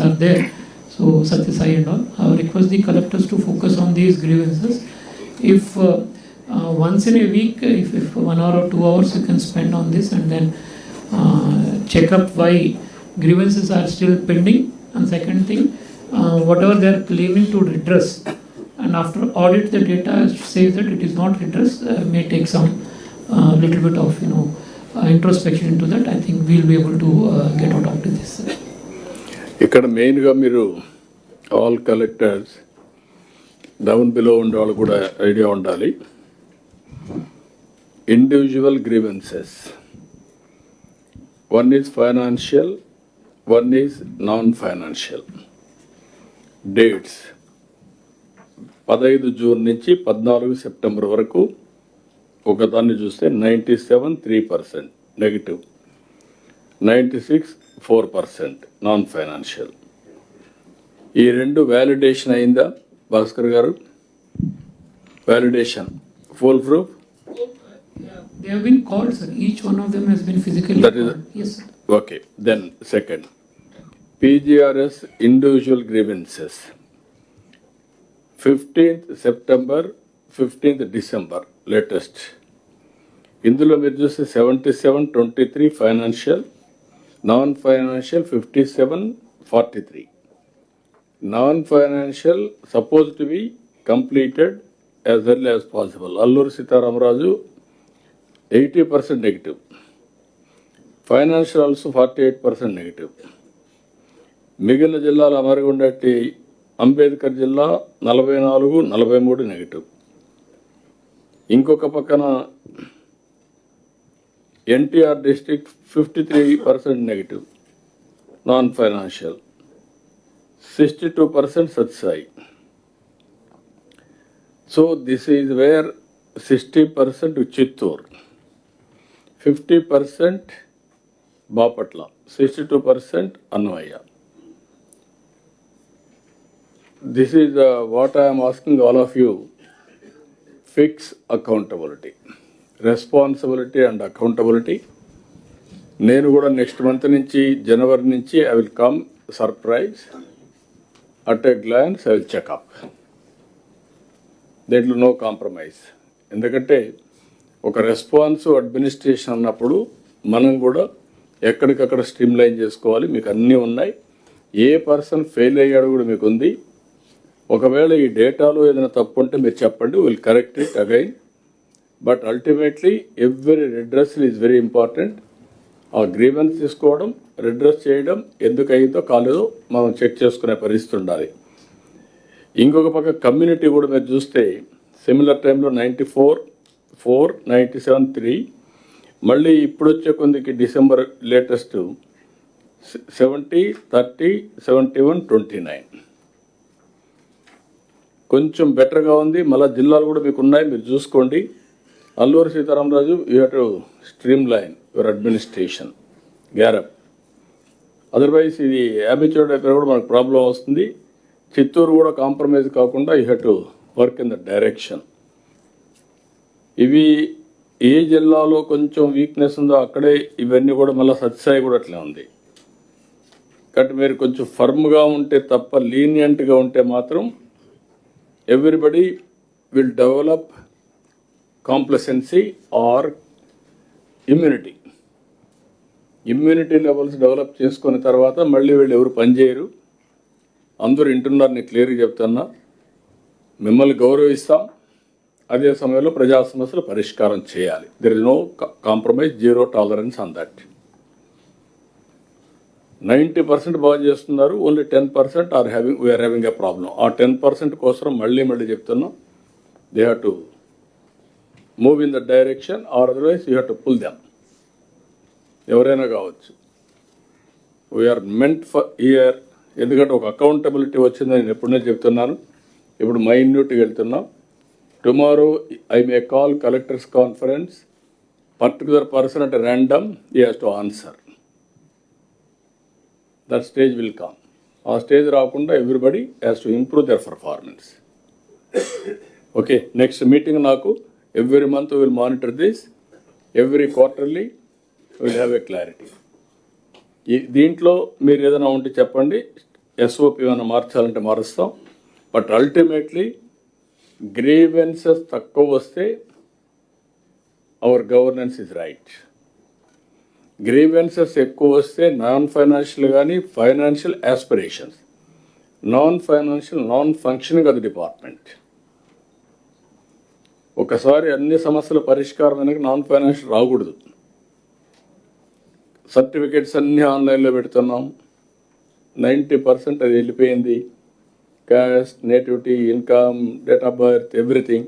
are there. So Satya Sai and all, I request the collectors to focus on these grievances. If once in a week, if 1 hour or 2 hours you can spend on this, and then check up why grievances are still pending. And second thing, whatever they are claiming to redress, and after audit the data says that it is not redress, may take some little bit of introspection into that. I think we'll be able to get out of this. ఇక్కడ మెయిన్గా మీరు all collectors down below ఉండే వాళ్ళు కూడా idea ఉండాలి. Individual grievances, one is financial, one is non financial. Dates 15 June నుంచి 14 September వరకు ఒకదాన్ని చూస్తే 97.3% నెగిటివ్, 96.4% నాన్ ఫైనాన్షియల్. ఈ రెండు వ్యాలిడేషన్ అయిందా భాస్కర్ గారు? Validation full proof? They have been called, sir. Each one of them has been physically That is called. Yes, sir. Okay. Then second, PGRS individual grievances. 15th September, 15th December latest. ఇందులో మీరు చూస్తే 77.23 financial, non financial 57.43. Non financial suppose to be completed as early as possible. Alluri Sitaramaraju 80% negative, financial also 48% negative. మిగిలిన జిల్లాలు అమరగుండటి అంబేద్కర్ జిల్లా 44-43 negative. ఇంకొక పక్కన NTR district 53% negative non financial, 62% సత్సాయి. So this is where 60% Chittoor, 50% Bapatla, 62% అన్వయ్య. This is what I'm asking all of you. Fix accountability, responsibility and accountability. నేను కూడా నెక్స్ట్ మంత్ నుంచి జనవరి నుంచి I will come surprise. At a glance I will checkup. దేంట్లో no compromise. ఎందుకంటే ఒక responsive administration అన్నప్పుడు మనం కూడా ఎక్కడికక్కడ స్ట్రీమ్ లైన్ చేసుకోవాలి. మీకు అన్నీ ఉన్నాయి. ఏ పర్సన్ ఫెయిల్ అయ్యాడు కూడా మీకు ఉంది. ఒకవేళ ఈ డేటాలో ఏదైనా తప్పు ఉంటే మీరు చెప్పండి, will correct it again. But ultimately every redressal is very important. ఆ గ్రీవెన్స్ తీసుకోవడం, రెడ్రెస్ చేయడం, ఎందుకు అయిందో కాలేదో మనం చెక్ చేసుకునే పరిస్థితి ఉండాలి. ఇంకొక పక్క కమ్యూనిటీ కూడా మీరు చూస్తే సిమిలర్ టైంలో 94.4, 97.3, మళ్ళీ ఇప్పుడు వచ్చే కొందికి డిసెంబర్ లేటెస్ట్ 70, 30, 71, 29 కొంచెం బెటర్గా ఉంది. మళ్ళీ జిల్లాలు కూడా మీకు ఉన్నాయి, మీరు చూసుకోండి. Alluri Sitaramaraju, you have to streamline your administration, gear up. Otherwise ఇది హ్యాబిచువల్ అయిపోయినా కూడా మనకు ప్రాబ్లం వస్తుంది. చిత్తూరు కూడా కాంప్రమైజ్ కాకుండా you have to work in the direction. ఇవి ఏ జిల్లాలో కొంచెం వీక్నెస్ ఉందో అక్కడే ఇవన్నీ కూడా మళ్ళీ సత్సాయి కూడా అట్లే ఉంది. కాబట్టి మీరు కొంచెం ఫర్మ్గా ఉంటే తప్ప లీనియంట్గా ఉంటే మాత్రం everybody will develop complacency or immunity. Immunity levels develop చేసుకున్న తర్వాత మళ్ళీ వీళ్ళు ఎవరు పనిచేయరు. అందరూ వింటున్నారు, నేను క్లియర్గా చెప్తున్నా. మిమ్మల్ని గౌరవిస్తాం, అదే సమయంలో ప్రజా సమస్యలు పరిష్కారం చేయాలి. There is no compromise, zero tolerance on that. 90% బాగా చేస్తున్నారు, only 10% we're having a problem. ఆ 10% కోసం మళ్ళీ చెప్తున్నాం, they have to move in the direction or otherwise you have to pull them. ఎవరైనా కావచ్చు. We're meant for year. ఎందుకంటే ఒక అకౌంటబిలిటీ వచ్చిందని నేను ఎప్పుడనే చెప్తున్నాను. ఇప్పుడు మైన్యూట్గా వెళ్తున్నాం. Tomorrow I may call collectors conference, particular person అంటే random, he has to answer. That stage will come. ఆ స్టేజ్ రాకుండా everybody has to improve their performance. Okay, next meeting నాకు every month will monitor this, every quarterly will have a clarity. దీంట్లో మీరు ఏదైనా ఉంటే చెప్పండి. SOP ఏమైనా మార్చాలంటే మారుస్తాం. బట్ అల్టిమేట్లీ గ్రీవెన్సెస్ తక్కువ వస్తే our governance is right. Grievances ఎక్కువ వస్తే నాన్ ఫైనాన్షియల్ కానీ financial aspirations, non financial non functioning అది డిపార్ట్మెంట్. ఒకసారి అన్ని సమస్యల పరిష్కారం అయినాక నాన్ ఫైనాన్షియల్ రాకూడదు. సర్టిఫికేట్స్ అన్నీ ఆన్లైన్లో పెడుతున్నాం, 90% అది వెళ్ళిపోయింది. Caste, nativity, income, date of birth, everything.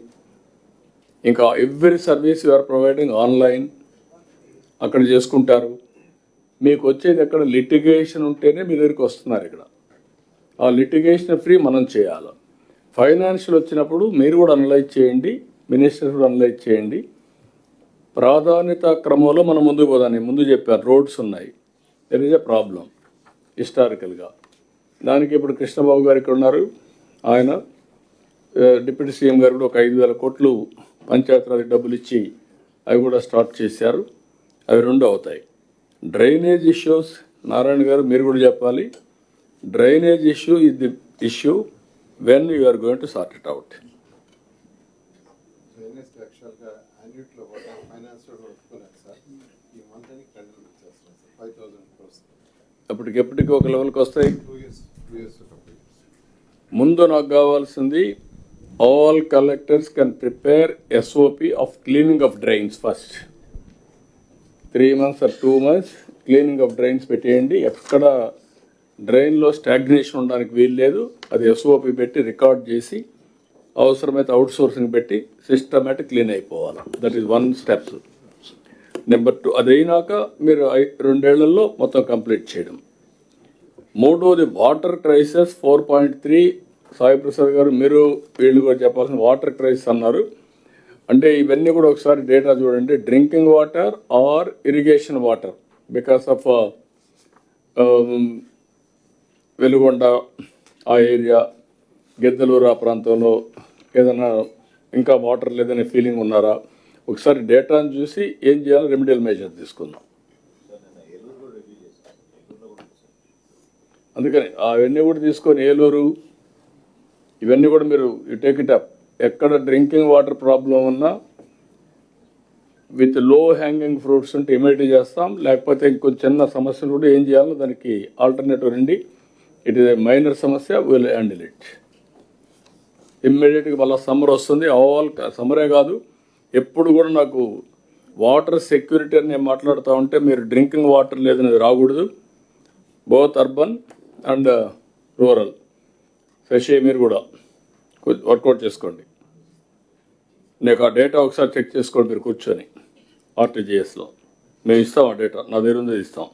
ఇంకా every service you are providing online, అక్కడ చేసుకుంటారు. మీకు వచ్చేది ఎక్కడ లిటిగేషన్ ఉంటేనే మీ దగ్గరికి వస్తున్నారు. ఇక్కడ ఆ లిటిగేషన్ ఫ్రీ మనం చేయాలి. ఫైనాన్షియల్ వచ్చినప్పుడు మీరు కూడా అనలైజ్ చేయండి, మినిస్టర్స్ కూడా అనలైజ్ చేయండి. ప్రాధాన్యత క్రమంలో మనం ముందుకు పోదాం. నేను ముందు చెప్పాను, రోడ్స్ ఉన్నాయి, దెర్ ఈజ్ ఎ ప్రాబ్లం హిస్టారికల్గా. దానికి ఇప్పుడు కృష్ణబాబు గారు ఇక్కడ ఉన్నారు, ఆయన డిప్యూటీ సీఎం గారు కూడా ఒక 5,000 కోట్లు పంచాయతీరాజ్ డబ్బులు ఇచ్చి అవి కూడా స్టార్ట్ చేశారు. అవి 2 అవుతాయి. డ్రైనేజ్ ఇష్యూస్ నారాయణ గారు మీరు కూడా చెప్పాలి. Drainage issue is the issue when you are going to sort it out. అప్పటికెప్పటికి ఒక లెవెల్కి వస్తాయి. ముందు నాకు కావాల్సింది all collectors can prepare SOP of cleaning of drains first. 3 months or 2 months cleaning of drains పెట్టేయండి. ఎక్కడ డ్రైన్లో స్టాగ్నేషన్ ఉండడానికి వీలు లేదు. అది ఎస్ఓపి పెట్టి రికార్డ్ చేసి అవసరమైతే అవుట్సోర్సింగ్ పెట్టి సిస్టమేటిక్ క్లీన్ అయిపోవాలి. That is 1 step. నెంబర్ 2 అది అయినాక మీరు 2 ఏళ్లలో మొత్తం కంప్లీట్ చేయడం. 3వది వాటర్ క్రైసిస్ 4.3. సాయి ప్రసాద్ గారు మీరు వీళ్ళు కూడా చెప్పాల్సిన వాటర్ క్రైసిస్ అన్నారు. అంటే ఇవన్నీ కూడా ఒకసారి డేటా చూడండి. Drinking water are irrigation water because of Veligonda ఆ ఏరియా, గిద్దలూరు ఆ ప్రాంతంలో ఏదైనా ఇంకా వాటర్ లేదనే ఫీలింగ్ ఉన్నారా? ఒకసారి డేటాను చూసి ఏం చేయాలో రెమెడియల్ మెజర్ తీసుకుందాం. అందుకని అవన్నీ కూడా తీసుకొని ఏలూరు ఇవన్నీ కూడా మీరు టేక్ ఇట్ అప్. ఎక్కడ డ్రింకింగ్ వాటర్ ప్రాబ్లం ఉన్నా విత్ లో హ్యాంగింగ్ ఫ్రూట్స్ ఉంటే ఇమీడియట్ చేస్తాం. లేకపోతే ఇంకొంచెం చిన్న సమస్యలు కూడా ఏం చేయాలో దానికి ఆల్టర్నేటివ్ రండి. ఇట్ ఈస్ ఏ మైనర్ సమస్య, విల్ హ్యాండిల్ ఇట్ ఇమ్మీడియట్గా. మళ్ళీ సమ్మర్ వస్తుంది, ఆల్ సమ్మరే కాదు ఎప్పుడు కూడా నాకు వాటర్ సెక్యూరిటీ అని నేను మాట్లాడుతూ ఉంటే మీరు డ్రింకింగ్ వాటర్ లేదనేది రాకూడదు. Both urban and rural. Shashi మీరు కూడా వర్కౌట్ చేసుకోండి. నీకు ఆ డేటా ఒకసారి చెక్ చేసుకోండి మీరు కూర్చొని. ఆర్టీజీఎస్లో మేము ఇస్తాం ఆ డేటా, నా దగ్గర ఉంది ఇస్తాం.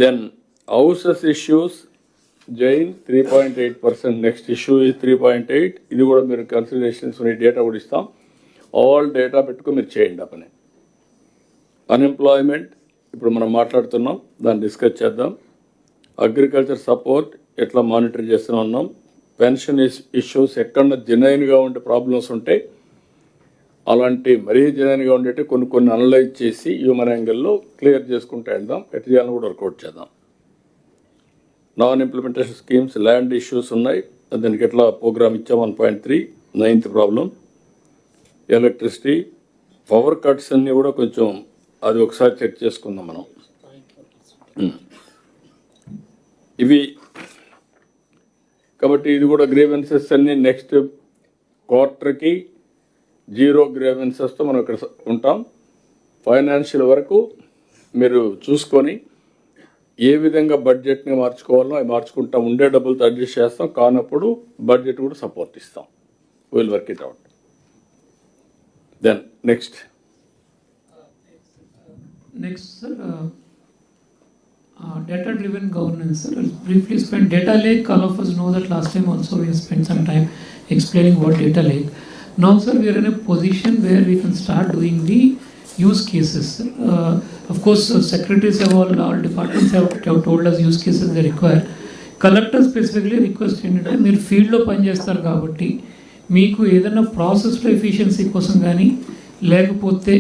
దెన్ హౌసెస్ ఇష్యూస్ జైన్ 3.8%. నెక్స్ట్ ఇష్యూ ఈ 3.8. ఇది కూడా మీరు కన్సిడరేషన్స్ డేటా కూడా ఇస్తాం. ఆల్ డేటా పెట్టుకుని మీరు చేయండి ఆ పని. అన్ఎంప్లాయ్మెంట్ ఇప్పుడు మనం మాట్లాడుతున్నాం, దాన్ని డిస్కస్ చేద్దాం. అగ్రికల్చర్ సపోర్ట్ ఎట్లా మానిటర్ చేస్తూనే ఉన్నాం. పెన్షన్ ఇష్యూస్ ఎక్కడ జెన్యున్గా ఉండే ప్రాబ్లమ్స్ ఉంటే అలాంటి మరీ జెన్యున్గా ఉండేటి కొన్ని అనలైజ్ చేసి హ్యూమన్ యాంగిల్లో క్లియర్ చేసుకుంటూ వెళ్దాం. ఎట్లా చేయాలని కూడా వర్కౌట్ చేద్దాం. Non implementation schemes, land issues ఉన్నాయి, దానికి ఎట్లా ప్రోగ్రామ్ ఇచ్చాం. 1.3. 9th problem electricity. Power cuts అన్నీ కూడా కొంచెం అది ఒకసారి చెక్ చేసుకుందాం మనం. ఇవి కాబట్టి ఇది కూడా గ్రీవెన్సెస్ అన్నీ నెక్స్ట్ క్వార్టర్కి 0 గ్రీవెన్సెస్తో మనం ఇక్కడ ఉంటాం. ఫైనాన్షియల్ వరకు మీరు చూసుకొని ఏ విధంగా బడ్జెట్ని మార్చుకోవాలో అవి మార్చుకుంటాం. ఉండే డబ్బులతో అడ్జస్ట్ చేస్తాం, కానప్పుడు బడ్జెట్ కూడా సపోర్ట్ ఇస్తాం. Will work it out. Then next sir, data-driven governance. Sir, I'll briefly spend data lake. All of us know that last time also we spent some time explaining what data lake. Now, sir, we are in a position where we can start doing the use cases. Of course, secretaries have all departments have told us use cases they require. Collectors specifically request ఏంటంటే మీరు ఫీల్డ్లో పనిచేస్తారు కాబట్టి మీకు ఏదైనా ప్రాసెస్లో efficiency కోసం కానీ లేకపోతే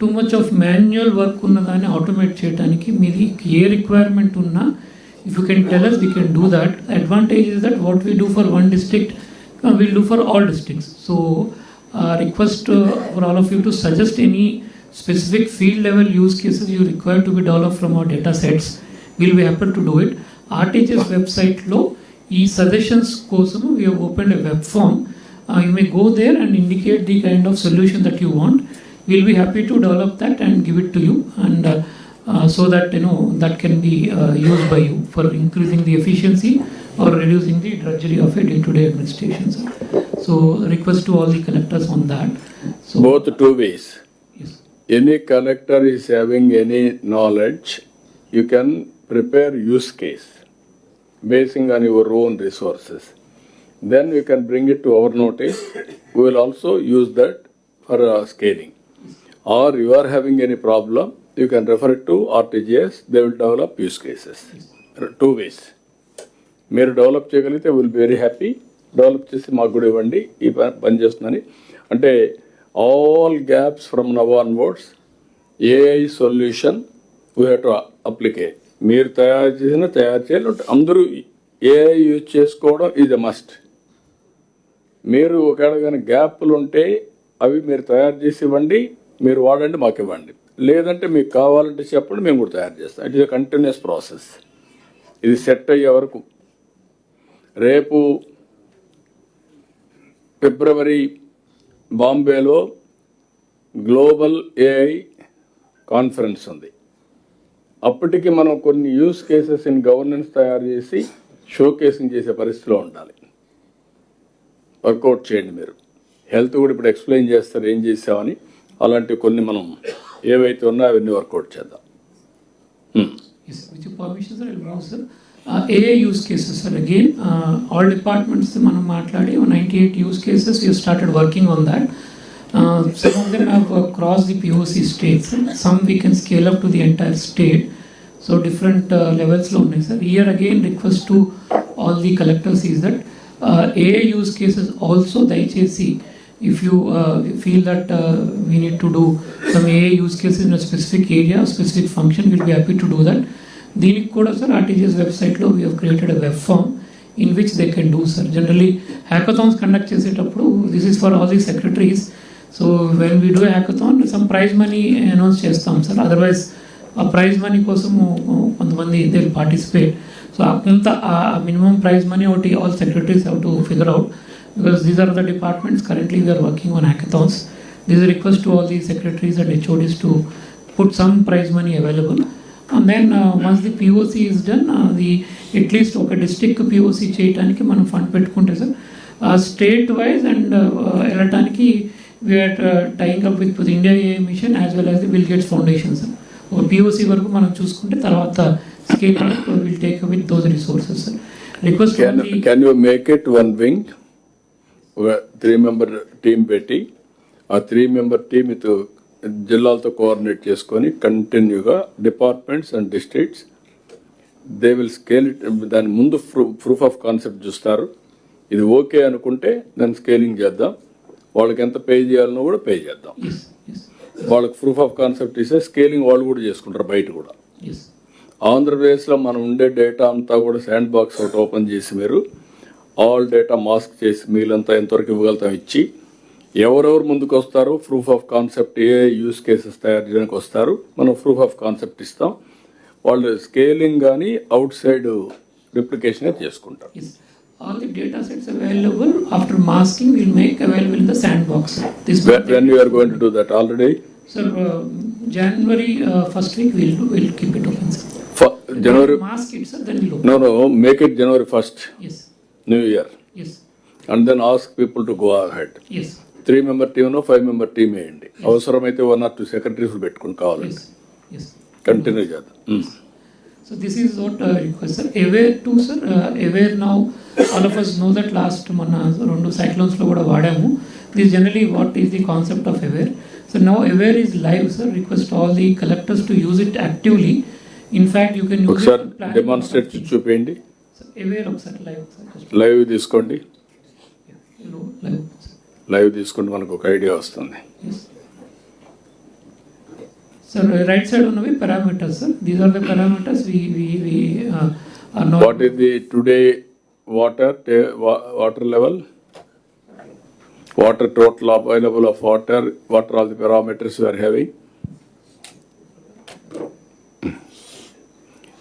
too much of manual work ఉన్నదాన్ని ఆటోమేట్ చేయడానికి మీది ఏ రిక్వైర్మెంట్ ఉన్నా If you can tell us, we can do that. Advantage is that what we do for one district, we'll do for all districts. So request for all of you to suggest any specific field level use cases you require to be developed from our data sets. We'll be happy to do it. RTGS website lo ee suggestions kosam we have opened a web form. You may go there and indicate the kind of solution that you want. We'll be happy to develop that and give it to you, and so that that can be used by you for increasing the efficiency or reducing the drudgery of a day-to-day administration, sir. So request to all the collectors on that. So Both two ways. yes, Any collector is having any knowledge, you can prepare use case basing on your own resources. Then we can bring it to our notice. We will also use that for scaling. Or you are having any problem, you can refer it to RTGS. They will develop use cases. Two ways. మీరు develop చేయగలిగితే will be very happy. Develop చేసి మాకు కూడా ఇవ్వండి, ఈ పని చేస్తుందని. అంటే all gaps from now onwards AI solution we have to applicate. మీరు తయారు చేయాలి, అందరూ ఏఐ యూజ్ చేసుకోవడం ఈజ్ ఎ మస్ట్. మీరు ఒకవేళ కానీ గ్యాప్లు ఉంటే అవి మీరు తయారు చేసి ఇవ్వండి, మీరు వాడండి, మాకు ఇవ్వండి. లేదంటే మీకు కావాలంటే చెప్పండి, మేము కూడా తయారు చేస్తాం. It is a continuous process. ఇది సెట్ అయ్యే వరకు. రేపు ఫిబ్రవరి బాంబేలో గ్లోబల్ ఏఐ కాన్ఫరెన్స్ ఉంది. అప్పటికి మనం కొన్ని యూస్ కేసెస్ ఇన్ గవర్నెన్స్ తయారు చేసి షోకేసింగ్ చేసే పరిస్థితిలో ఉండాలి. వర్కౌట్ చేయండి మీరు. హెల్త్ కూడా ఇప్పుడు ఎక్స్ప్లెయిన్ చేస్తారు ఏం చేసామని. అలాంటివి కొన్ని మనం ఏవైతే ఉన్నాయో అవన్నీ వర్కౌట్ చేద్దాం. yes, with your permission, sir, I'll move, sir. AI use cases, sir. Again, all departments మనం మాట్లాడి 98 use cases we have started working on that. Some of them have crossed the POC states. Some we can scale up to the entire state. So different levels lo ఉన్నాయి, sir. Here again request to all the collectors is that AI use cases also దయచేసి if you feel that we need to do some AI use cases in a specific area, specific function, we'll be happy to do that. దీనికి కూడా sir RTGS వెబ్సైట్లో we have created a web form in which they can do, sir. Generally hackathons conduct చేసేటప్పుడు this is for all the secretaries. So when we do hackathon some prize money announce చేస్తాం, sir. Otherwise ఆ prize money కోసము కొంతమంది they will participate. So కొంత minimum prize money ఒకటి all secretaries have to figure out, because these are the departments currently we are working on hackathons. This is a request to all the secretaries and HODs to put some prize money available. And then once the POC is done, at least ఒక district POC చేయడానికి మనం fund పెట్టుకుంటే, sir, state wise and వెళ్ళటానికి we're tying up with India AI mission as well as the Bill Gates foundation, sir. ఒక POC వరకు మనం చూసుకుంటే తర్వాత scale will take with those resources, sir. Request Can you make it one wing? 3-member team పెట్టి ఆ 3-member team జిల్లాలతో coordinate చేసుకొని కంటిన్యూగా departments and districts they will scale it. దాని ముందు ప్రూఫ్ ఆఫ్ కాన్సెప్ట్ చూస్తారు. ఇది ఓకే అనుకుంటే దాన్ని స్కేలింగ్ చేద్దాం. వాళ్ళకి ఎంత పే చేయాలనో కూడా పే చేద్దాం. వాళ్ళకి ప్రూఫ్ ఆఫ్ కాన్సెప్ట్ ఇస్తే స్కేలింగ్ వాళ్ళు కూడా చేసుకుంటారు బయట కూడా. ఆంధ్రప్రదేశ్లో మనం ఉండే డేటా అంతా కూడా శాండ్ బాక్స్ ఒకటి ఓపెన్ చేసి మీరు ఆల్ డేటా మాస్క్ చేసి మీలంతా ఎంతవరకు ఇవ్వగలుగుతాం ఇచ్చి, ఎవరెవరు ముందుకు వస్తారో proof of concept A use cases తయారు చేయడానికి వస్తారు, మనం ప్రూఫ్ ఆఫ్ కాన్సెప్ట్ ఇస్తాం. వాళ్ళు స్కేలింగ్ కానీ అవుట్ సైడ్ రిప్లికేషన్ చేసుకుంటారు. All the data sets available after masking we'll make available in the sandbox. When you are going to do that already? Sir, January first week we'll keep it open, sir. January mask it, sir, then we'll open. No, make it January 1st. Yes. New year. Yes. And then ask people to go ahead. Yes. 3-member team, 5-member team వేయండి. అవసరమైతే 1 or 2 secretaries పెట్టుకుని కావాలండి. Yes. Continue చేద్దాం. So this is what request, sir. Aware too, sir. Aware now, all of us know that last మన 2 cyclones లో కూడా వాడాము. This generally what is the concept of Aware. So now Aware is live, sir. Request all the collectors to use it actively. In fact, you can use ఒకసారి it to plan. Demonstrate చూపేయండి. Aware ఒకసారి live, sir. Live తీసుకోండి. Hello, live. Live తీసుకుంటే మనకు ఒక idea వస్తుంది. Yes. Sir, right side ఉన్నవి parameters, sir. These are the parameters we are not. What is the today water level? Water total available of water. What are all the parameters we are having?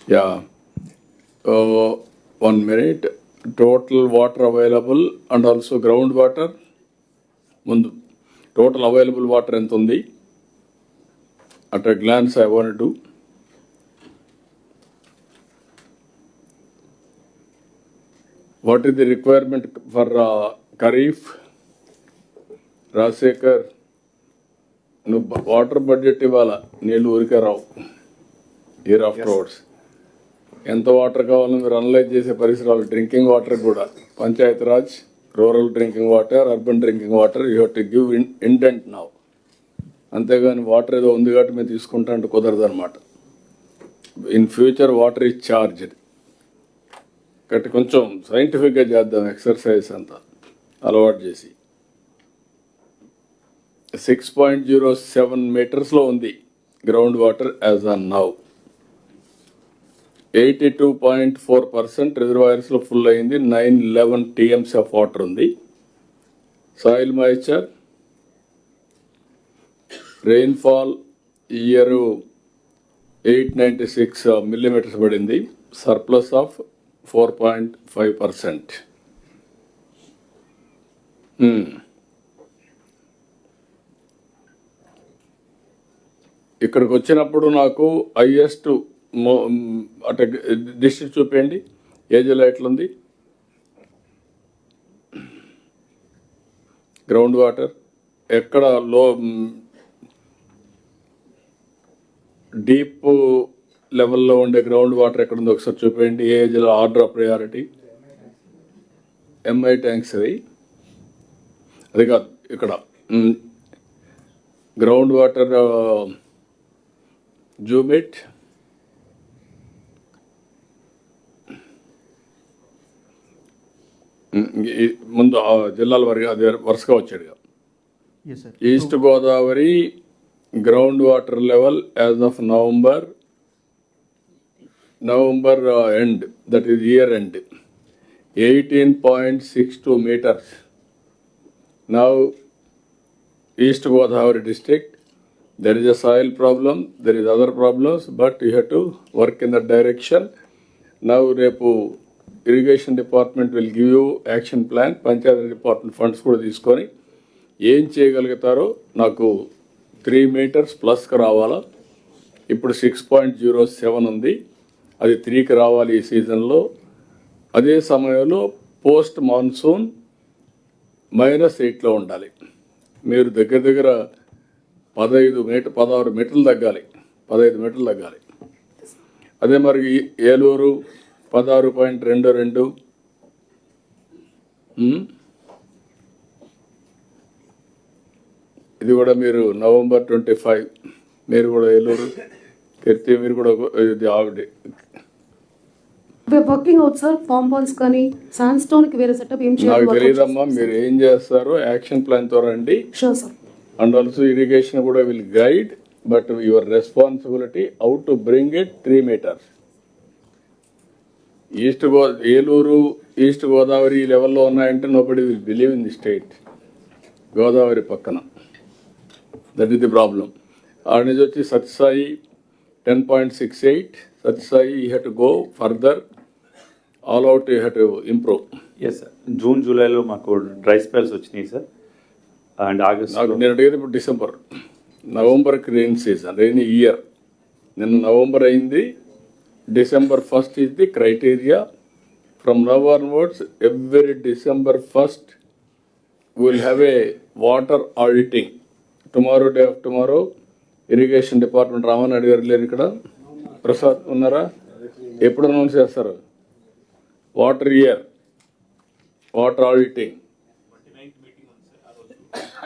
Yeah. 1 minute. Total water available and also groundwater. ముందు total available water ఎంత ఉంది? At a glance, I want to do. What is the requirement for Kharif? Rajsekhar, నువ్వు water budget ఇవ్వాలా, నీళ్ళు ఊరికే రావు year after words. ఎంత water కావాలో మీరు అనలైజ్ చేసే పరిసరాలు, డ్రింకింగ్ వాటర్ కూడా Panchayat Raj, rural drinking water, urban drinking water, you have to give intent now. అంతేగాని వాటర్ ఏదో ఉంది కాబట్టి మేము తీసుకుంటా అంటే కుదరదు అనమాట. In future water is charged. కాబట్టి కొంచెం సైంటిఫిక్గా చేద్దాం ఎక్సర్సైజ్ అంతా అలవాటు చేసి. 6.07 మీటర్స్లో ఉంది ground water as on now. 82.4% రిజర్వాయర్స్లో ఫుల్ అయింది. 911 TMs ఆఫ్ వాటర్ ఉంది. Soil moisture, rainfall year 896 millimeters పడింది. Surplus of 4.5%. ఇక్కడికి వచ్చినప్పుడు నాకు హైయెస్ట్ అటు డిస్ట్రిక్ట్ చూపించండి. ఏ జిల్లా ఎట్లుంది గ్రౌండ్ వాటర్, ఎక్కడ లో డీప్ లెవెల్లో ఉండే గ్రౌండ్ వాటర్ ఎక్కడుందో ఒకసారి చూపించండి. ఏ జిల్లా order of priority? MI tanks అది కాదు, ఇక్కడ గ్రౌండ్ వాటర్ జూమిట్, ముందు జిల్లాల వరకు అది వరుసగా వచ్చాడు. East Godavari ground water level as of November end, that is year end, 18.62 meters. Now East Godavari district, there is a soil problem, there is other problems, but you have to work in that direction. Now repu irrigation department will give you action plan, panchayat department funds కూడా తీసుకొని ఏం చేయగలుగుతారో నాకు 3 meters ప్లస్కి రావాలా. ఇప్పుడు 6.07 ఉంది, అది 3కి రావాలి ఈ సీజన్లో. అదే సమయంలో పోస్ట్ మాన్సూన్ -8లో ఉండాలి. మీరు దగ్గర దగ్గర 16 మీటర్లు తగ్గాలి, 15 మీటర్లు తగ్గాలి. అదే మరి ఏలూరు 16.22, ఇది కూడా మీరు November 25, మీరు కూడా ఏలూరు కీర్తి, మీరు కూడా ఇది ఆవిడ వర్కింగ్ అవుట్ సార్. ఫామ్ పాల్స్ కానీ శాండ్ స్టోన్ కి వేరే సెటప్ ఏం చేయాలి నాకు తెలియదమ్మా. మీరు ఏం చేస్తారో యాక్షన్ ప్లాన్ తో రండి. Sure sir. And also irrigation కూడా will guide, but your responsibility how to bring it 3 meters. Eluru East Godavari లెవెల్లో ఉన్నాయంటే nobody will believe in the state. Godavari పక్కన, దట్ ఈస్ ది ప్రాబ్లం. ఆడ నుంచి వచ్చి Sathya Sai 10.68. Sathya Sai you have to go further, all out you have to improve. Yes sir. June జూలైలో మాకు dry spells వచ్చినాయి sir. And August నేను అడిగేది ఇప్పుడు December. నవంబర్కి rain season, rain year. నిన్న నవంబర్ అయింది, December 1st is the criteria. From now onwards, every December 1st, we will have a water auditing. Tomorrow, day of tomorrow, irrigation department Raman అడిగారు లేరు ఇక్కడ, ప్రసాద్ ఉన్నారా? ఎప్పుడు అనౌన్స్ చేస్తారు? Water year, water auditing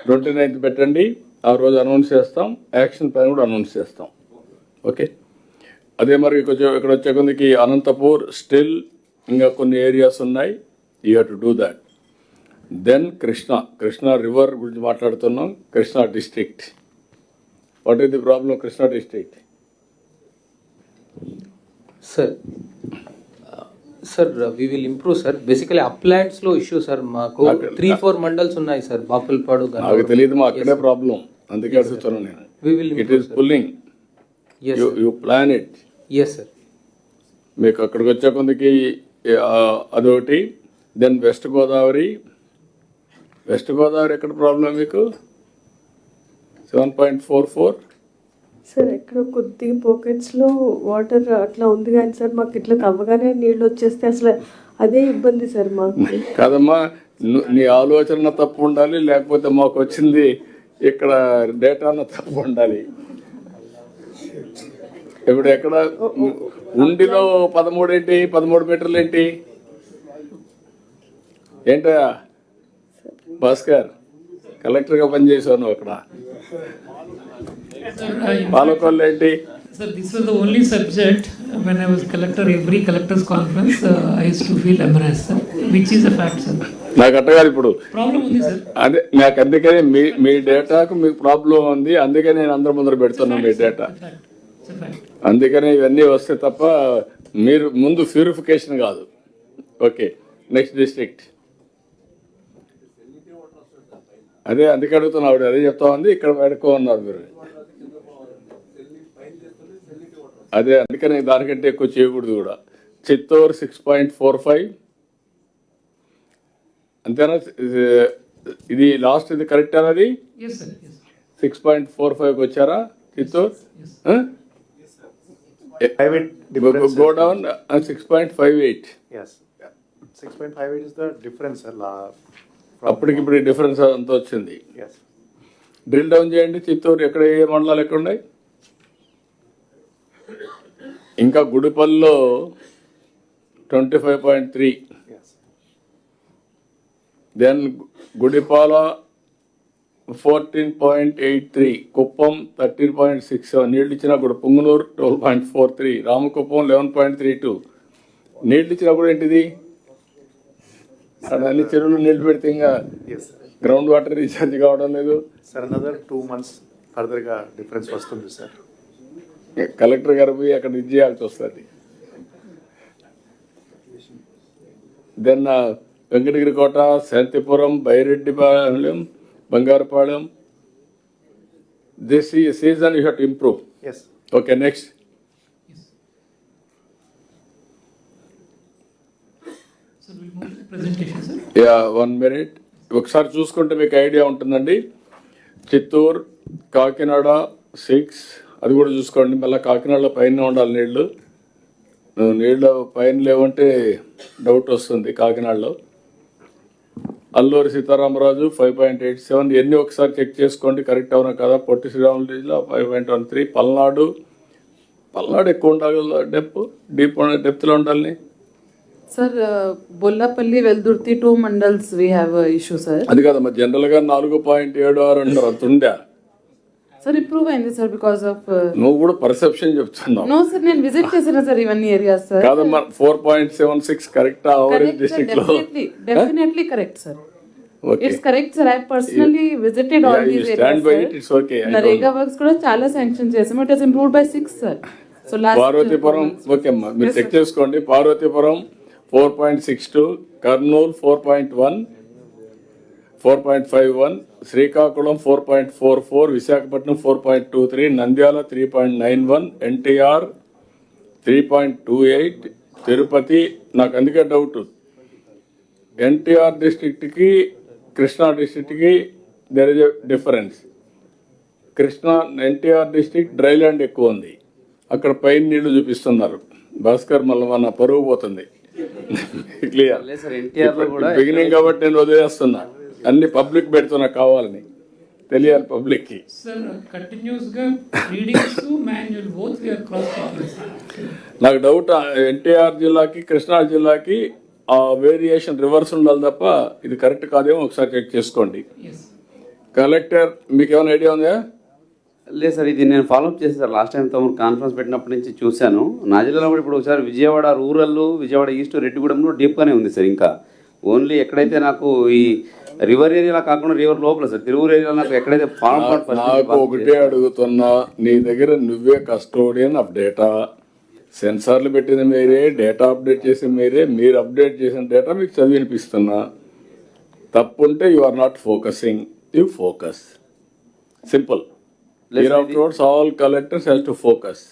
29th పెట్టండి. ఆ రోజు అనౌన్స్ చేస్తాం, యాక్షన్ ప్లాన్ కూడా అనౌన్స్ చేస్తాం. ఓకే. అదే మరి ఇక్కడ వచ్చే కొందికి అనంతపూర్ స్టిల్ ఇంకా కొన్ని ఏరియాస్ ఉన్నాయి. You have to do that. Then Krishna river గురించి మాట్లాడుతున్నాం. Krishna district, what is the problem Krishna district? Sir, sir we will improve sir. Basically uplands లో ఇష్యూ సార్. మాకు 3-4 మండల్స్ ఉన్నాయి సార్. బాపుల్పాడు నాకు తెలియదు, మా అక్కడే ప్రాబ్లం, అందుకే అడుగుతున్నాను నేను. We will it is pulling, you plan it. Yes sir. మీకు అక్కడికి వచ్చే కొందికి అదొకటి. దెన్ వెస్ట్ గోదావరి ఎక్కడ ప్రాబ్లం మీకు? 7.44. సార్ ఎక్కడ కొద్దిగా పాకెట్స్లో వాటర్ అట్లా ఉంది కానీ సార్ మాకు ఇట్లా కవ్వగానే నీళ్ళు వచ్చేస్తే అసలు అదే ఇబ్బంది సార్ మాకు. కాదమ్మా, నీ ఆలోచన తప్పు ఉండాలి, లేకపోతే మాకు వచ్చింది ఇక్కడ డేటాను తప్పు ఉండాలి. ఇప్పుడు ఎక్కడ ఉండిలో 13 ఏంటి, 13 మీటర్లు ఏంటి? ఏంటా భాస్కర్, కలెక్టర్గా పనిచేసావు నువ్వు అక్కడ. పాలకొల్లు ఏంటి? Sir, this was the only subject when I was collector, every collector's conference, I used to feel embarrassed, sir, which is a fact, sir. నాకు అట్టగారు ఇప్పుడు Problem ఉంది, sir. అదే నాకు, అందుకనే మీ డేటాకు మీకు ప్రాబ్లం ఉంది, అందుకే నేను అందరి ముందర పెడుతున్నాను మీ డేటా. It's a fact. అందుకనే ఇవన్నీ వస్తే తప్ప మీరు ముందు ప్యూరిఫికేషన్ కాదు. Okay, next district. అదే అందుకే అడుగుతున్నావు, అదే చెప్తా ఉంది. ఇక్కడ పెడుకో ఉన్నారు మీరు. అదే అందుకని దానికంటే ఎక్కువ చేయకూడదు కూడా. చిత్తూరు 6.45 అంతేనా? ఇది లాస్ట్, ఇది కరెక్ట్ అన్నది. Yes, sir. Yes. 6.45 వచ్చారా Chittoor? Private difference. Go down 6.58. Yes. 6.58 is the difference, sir. అప్పటికిప్పుడు డిఫరెన్స్ అంత వచ్చింది. Yes. డ్రిల్ డౌన్ చేయండి. చిత్తూరు ఎక్కడ, ఏ మండలాలు ఎక్కడ ఉన్నాయి? ఇంకా గుడిపల్లిలో 25.3. Yes. దెన్ గుడిపాల 14.83, కుప్పం 13.67 నీళ్ళు ఇచ్చినా కూడా. పుంగనూరు 12.43, రామకుప్పం 11.32 నీళ్ళు ఇచ్చినా కూడా. ఏంటిది అన్ని చెరువులు నీళ్లు పెడితే ఇంకా Yes, sir. Ground water recharge కావడం లేదు. Sir, another 2 months further గా difference వస్తుంది సార్. కలెక్టర్ గారు పోయి అక్కడ ఇది చేయాల్సి వస్తుంది. దెన్ వెంకటగిరి కోట, శాంతిపురం, బైరెడ్డిపాలెం, బంగారుపాలెం. దిస్ ఈ season you have to improve. Yes. Okay, next. So we'll move to the presentation, sir. Yeah, 1 minute. ఒకసారి చూసుకుంటే మీకు ఐడియా ఉంటుందండి. చిత్తూరు, కాకినాడ 6, అది కూడా చూసుకోండి. మళ్ళీ కాకినాడలో పైన ఉండాలి నీళ్లు. నీళ్ళు పైన లేవంటే డౌట్ వస్తుంది కాకినాడలో. అల్లూరి సీతారామరాజు 5.87, ఎన్ని ఒకసారి చెక్ చేసుకోండి కరెక్ట్ అవునా కదా. పొట్టి శ్రీరాములు జిల్లా 5.13. పల్నాడు ఎక్కువ ఉండాలి, డెప్త్లో ఉండాలి. Sir, Bollapalli, Veldurthi, 2 mandals we have a issue, sir. అది కదమ్మా, జనరల్గా 4.76 అంటారు, అంత ఉందా? Sir, improve అయింది sir because of. నువ్వు కూడా పర్సెప్షన్ చెప్తున్నావు. No sir, నేను విజిట్ చేశాను sir ఇవన్నీ ఏరియాస్ sir. కాదమ్మా, 4.76 కరెక్ట్ ఓవరేజ్ డిస్ట్రిక్ట్ లో. Definitely correct sir. Okay. It's correct sir. I personally visited all Yeah, you these stand areas by sir. it, it's okay. I Narega don't- works కూడా చాలా sanction చేసాము. It has improved by 6 sir. So last. Parvathipuram okay అమ్మా, మీరు check చేసుకోండి. పార్వతీపురం 4.62, కర్నూలు 4.51, శ్రీకాకుళం 4.44, విశాఖపట్నం 4.23, నంద్యాల 3.91, ఎన్టీఆర్ 3.28, తిరుపతి. నాకు అందుకే doubt, NTR డిస్ట్రిక్ట్కి కృష్ణా డిస్ట్రిక్ట్కి there is a difference. Krishna NTR district dry land ఎక్కువ ఉంది, అక్కడ పైన నీళ్లు చూపిస్తున్నారు. భాస్కర్ మళ్ళీ మన పరువు పోతుంది. క్లియర్ బిగినింగ్ కాబట్టి నేను వదిలేస్తున్నా, అన్ని పబ్లిక్ పెడుతున్నా, కావాలని తెలియాలి పబ్లిక్ కి. Sir, continuous గా readings to manual both we are cross checking. నాకు డౌట్, ఎన్టీఆర్ జిల్లాకి కృష్ణా జిల్లాకి ఆ వేరియేషన్ రివర్స్ ఉండాలి తప్ప ఇది కరెక్ట్ కాదేమో ఒకసారి చెక్ చేసుకోండి. Yes. కలెక్టర్ మీకు ఏమైనా ఐడియా ఉందా? లేదు సార్, ఇది నేను ఫాలోఅప్ చేశాను సార్. లాస్ట్ టైం తమరు కాన్ఫరెన్స్ పెట్టినప్పటి నుంచి చూశాను. నా జిల్లాలో కూడా ఇప్పుడు ఒకసారి విజయవాడ రూరల్, విజయవాడ ఈస్ట్, రెడ్డిగూడెంలో డీప్గానే ఉంది సార్. ఇంకా ఓన్లీ ఎక్కడైతే నాకు ఈ రివర్ ఏరియాలో కాకుండా రివర్ లోపల సార్, తిరువురు ఏరియాలో నాకు ఎక్కడైతే నాకు ఒకటే అడుగుతున్నా, నీ దగ్గర నువ్వే కస్టోడియన్ ఆఫ్ డేటా, సెన్సార్లు పెట్టింది మీరే, డేటా అప్డేట్ చేసింది మీరే, మీరు అప్డేట్ చేసిన డేటా మీకు చదివి వినిపిస్తున్నా. తప్పుంటే you are not focusing, you focus. Simple. All collectors has to focus.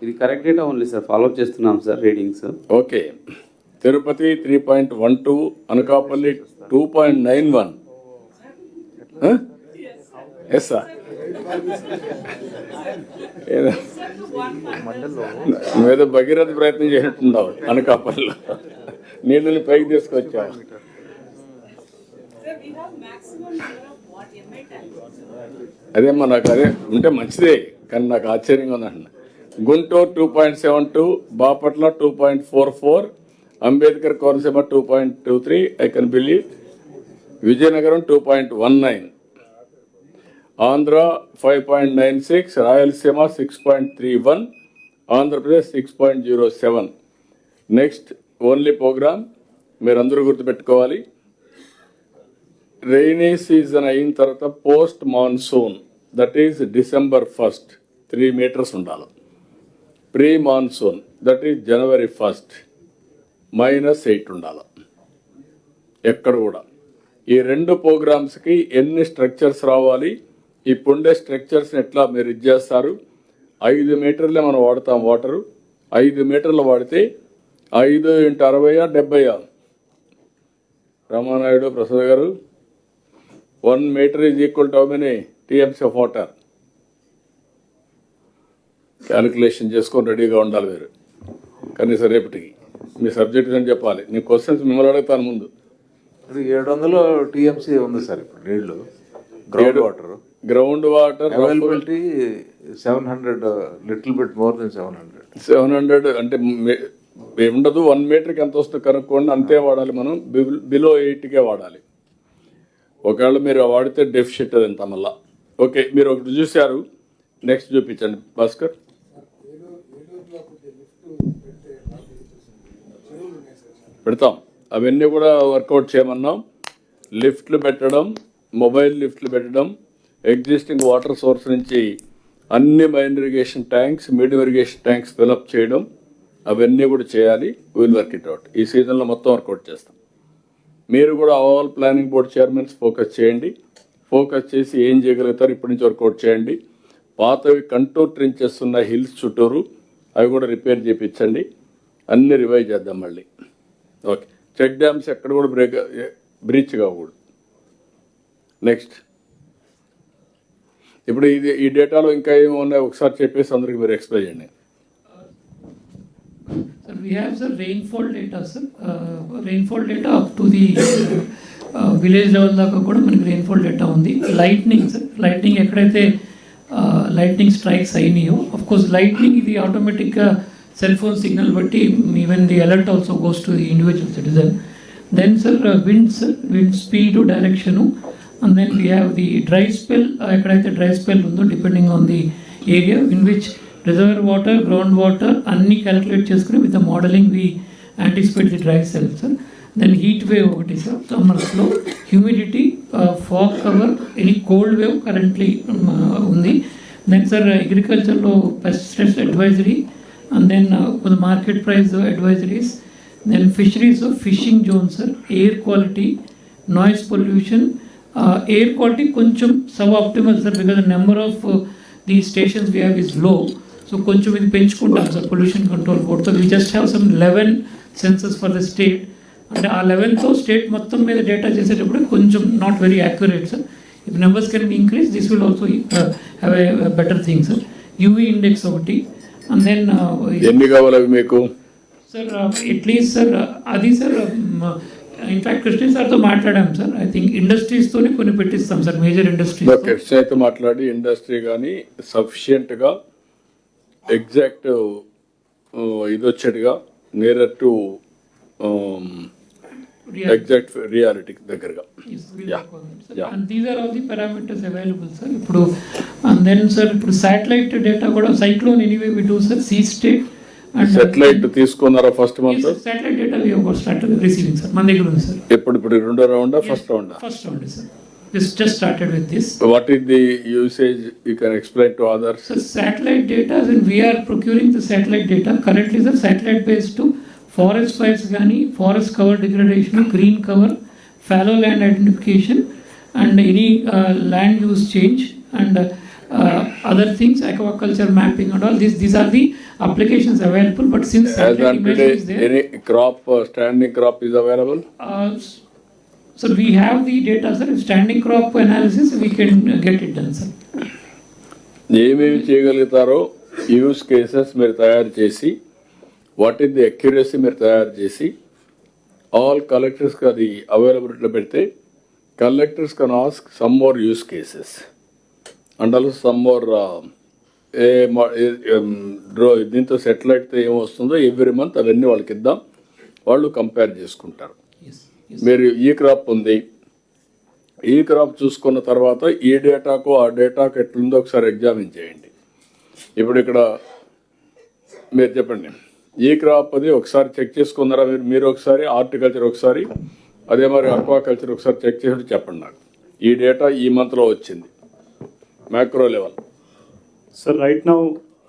ఇది correct data only sir, follow up చేస్తున్నాం sir readings. Okay. Tirupati 3.12, Anakapalli 2.91. Yes sir. నువ్వేదో భగీరథ ప్రయత్నం చేసినట్టున్నావు అనకాపల్లిలో, నీళ్ళని పైకి తీసుకొచ్చావు. అదేమ్మా, నాకు అదే ఉంటే మంచిదే, కానీ నాకు ఆశ్చర్యంగా ఉందండి. Guntur 2.72, Bapatla 2.44, Ambedkar Konaseema 2.23, I can believe. Vizianagaram 2.19, Andhra 5.96, Rayalaseema 6.31, Andhra Pradesh 6.07. Next only program మీరందరూ గుర్తుపెట్టుకోవాలి. రైనీ సీజన్ అయిన తర్వాత post monsoon, that is December 1st 3 meters ఉండాలి. Pre monsoon, that is January 1st -8 ఉండాలి. ఎక్కడ కూడా ఈ 2 ప్రోగ్రామ్స్కి ఎన్ని స్ట్రక్చర్స్ రావాలి, ఇప్పుండే స్ట్రక్చర్స్ని ఎట్లా మీరు ఇచ్చేస్తారు. 5 మీటర్లే మనం వాడతాం వాటరు. 5 మీటర్లు వాడితే 5 × 60 70. రామానాయుడు ప్రసాద్ గారు, 1 meter is equal to how many TMs of water? Calculation చేసుకొని రెడీగా ఉండాలి మీరు. కనీసం రేపటికి మీ సబ్జెక్ట్ అని చెప్పాలి. నీ క్వశ్చన్స్ మిమ్మల్ని అడుగుతాను ముందు. 700 TMC ఉంది సార్ ఇప్పుడు నీళ్లు. Ground water availability 700, little bit more than 700. 700 అంటే ఉండదు. 1 meterకి ఎంత వస్తుంది కనుక్కోండి, అంతే వాడాలి మనం. బిలో 8కే వాడాలి. ఒకవేళ మీరు వాడితే డెఫిషిట్ అదంతా మళ్ళా. ఓకే, మీరు ఒకటి చూశారు, నెక్స్ట్ చూపించండి భాస్కర్. పెడతాం, అవన్నీ కూడా వర్కౌట్ చేయమన్నాం. లిఫ్ట్లు పెట్టడం, మొబైల్ లిఫ్ట్లు పెట్టడం, ఎగ్జిస్టింగ్ వాటర్ సోర్స్ నుంచి అన్ని main irrigation tanks, medium irrigation tanks fill up చేయడం, అవన్నీ కూడా చేయాలి. Will work it out. ఈ సీజన్లో మొత్తం వర్కౌట్ చేస్తాం. మీరు కూడా all planning board chairmans focus చేయండి. ఫోకస్ చేసి ఏం చేయగలుగుతారు ఇప్పటి నుంచి వర్కౌట్ చేయండి. పాతవి కంటూర్ ట్రెంచెస్ ఉన్న హిల్స్ చుట్టూరు అవి కూడా రిపేర్ చేయించండి. అన్ని రివైవ్ చేద్దాం మళ్ళీ. ఓకే, చెక్ డ్యామ్స్ ఎక్కడ కూడా బ్రీచ్ కాకూడదు. నెక్స్ట్, ఇప్పుడు ఈ డేటాలో ఇంకా ఏమి ఉన్నాయో ఒకసారి చెప్పేసి అందరికి మీరు ఎక్స్ప్లెయిన్ చేయండి. Sir, we have the rainfall data, sir. Rainfall data up to the village level దాకా కూడా మనకి rainfall data ఉంది. Lightning, sir. Lightning ఎక్కడైతే lightning strikes అయినాయో, of course lightning ఇది ఆటోమేటిక్గా సెల్ ఫోన్ సిగ్నల్ బట్టి even the alert also goes to the individual citizen. Then sir wind speed, direction, and then we have the dry spell. ఎక్కడైతే dry spell ఉందో depending on the area in which reservoir water, ground water అన్నీ calculate చేసుకుని with the modelling we anticipate the dry spell sir. Then heat wave ఒకటి sir సమ్మర్స్లో, humidity, fog cover, any cold wave currently ఉంది. Then sir అగ్రికల్చర్లో pesticides advisory, and then for the market price advisories, then fisheries of fishing zones, sir, air quality, noise pollution, air quality koncham suboptimal sir, because the number of the stations we have is low, so koncham ఇది పెంచుకుంటాం sir pollution control board. So we just have some 11 sensors for the state, and ఆ 11తో state మొత్తం మీద data చేసేటప్పుడు కొంచెం not very accurate sir. if numbers can be increased, this will also have a better thing sir. UV index ఒకటి, and then ఎన్ని కావాలి అవి మీకు సార్? అట్లీస్ట్ సార్ అది సార్ ఇన్ఫాక్ట్ కృష్ణ సార్తో మాట్లాడాం సార్. ఐ థింక్ ఇండస్ట్రీస్తోనే కొన్ని పెట్టిస్తాం సార్, మేజర్ ఇండస్ట్రీస్. కృష్ణ అయితే మాట్లాడి ఇండస్ట్రీ కానీ సఫిషియెంట్గా ఎగ్జాక్ట్ ఇది వచ్చేట్టుగా నియర్ టు ఎగ్జాక్ట్ రియాలిటీ దగ్గరగా. And these are all the parameters available sir. ఇప్పుడు and then sir ఇప్పుడు సాటిలైట్ డేటా కూడా cyclone anyway we do sir, sea state and satellite తీసుకున్నారా first month? Satellite data we have started receiving sir, మన దగ్గర ఉంది sir. ఇప్పుడు రెండో రౌండా ఫస్ట్ రౌండా? First round sir. just started with this. What is the usage? You can explain to others. So satellite data, and we are procuring the satellite data. Currently, the satellite based to forest fires, gani, forest cover degradation, green cover, fallow land identification, and any land use change and other things, aquaculture mapping and all. These are the applications available. But since As satellite on imagery today, is there, any crop, standing crop is available? so we have the data, sir. If standing crop analysis, we can get it done, sir. ఏమేమి చేయగలుగుతారో use cases మీరు తయారు చేసి what is the accuracy మీరు తయారు చేసి all కలెక్టర్స్కి అది అవైలబిలిటీలో పెడితే collectors can ask some more use cases and also some more దీంతో సెటిలైట్తో ఏమొస్తుందో ఎవ్రీ మంత్ అవన్నీ వాళ్ళకి ఇద్దాం, వాళ్ళు కంపేర్ చేసుకుంటారు. మీరు ఈ క్రాప్ ఉంది, ఈ క్రాప్ చూసుకున్న తర్వాత ఈ డేటాకు ఆ డేటాకు ఎట్లుందో ఒకసారి ఎగ్జామిన్ చేయండి. ఇప్పుడు ఇక్కడ మీరు చెప్పండి, ఈ క్రాప్ అది ఒకసారి చెక్ చేసుకున్నారా మీరు ఒకసారి, హార్టికల్చర్ ఒకసారి, అదే మరి అక్వాకల్చర్ ఒకసారి చెక్ చేసి చెప్పండి నాకు. ఈ డేటా ఈ మంత్లో వచ్చింది macro level. Sir, right now,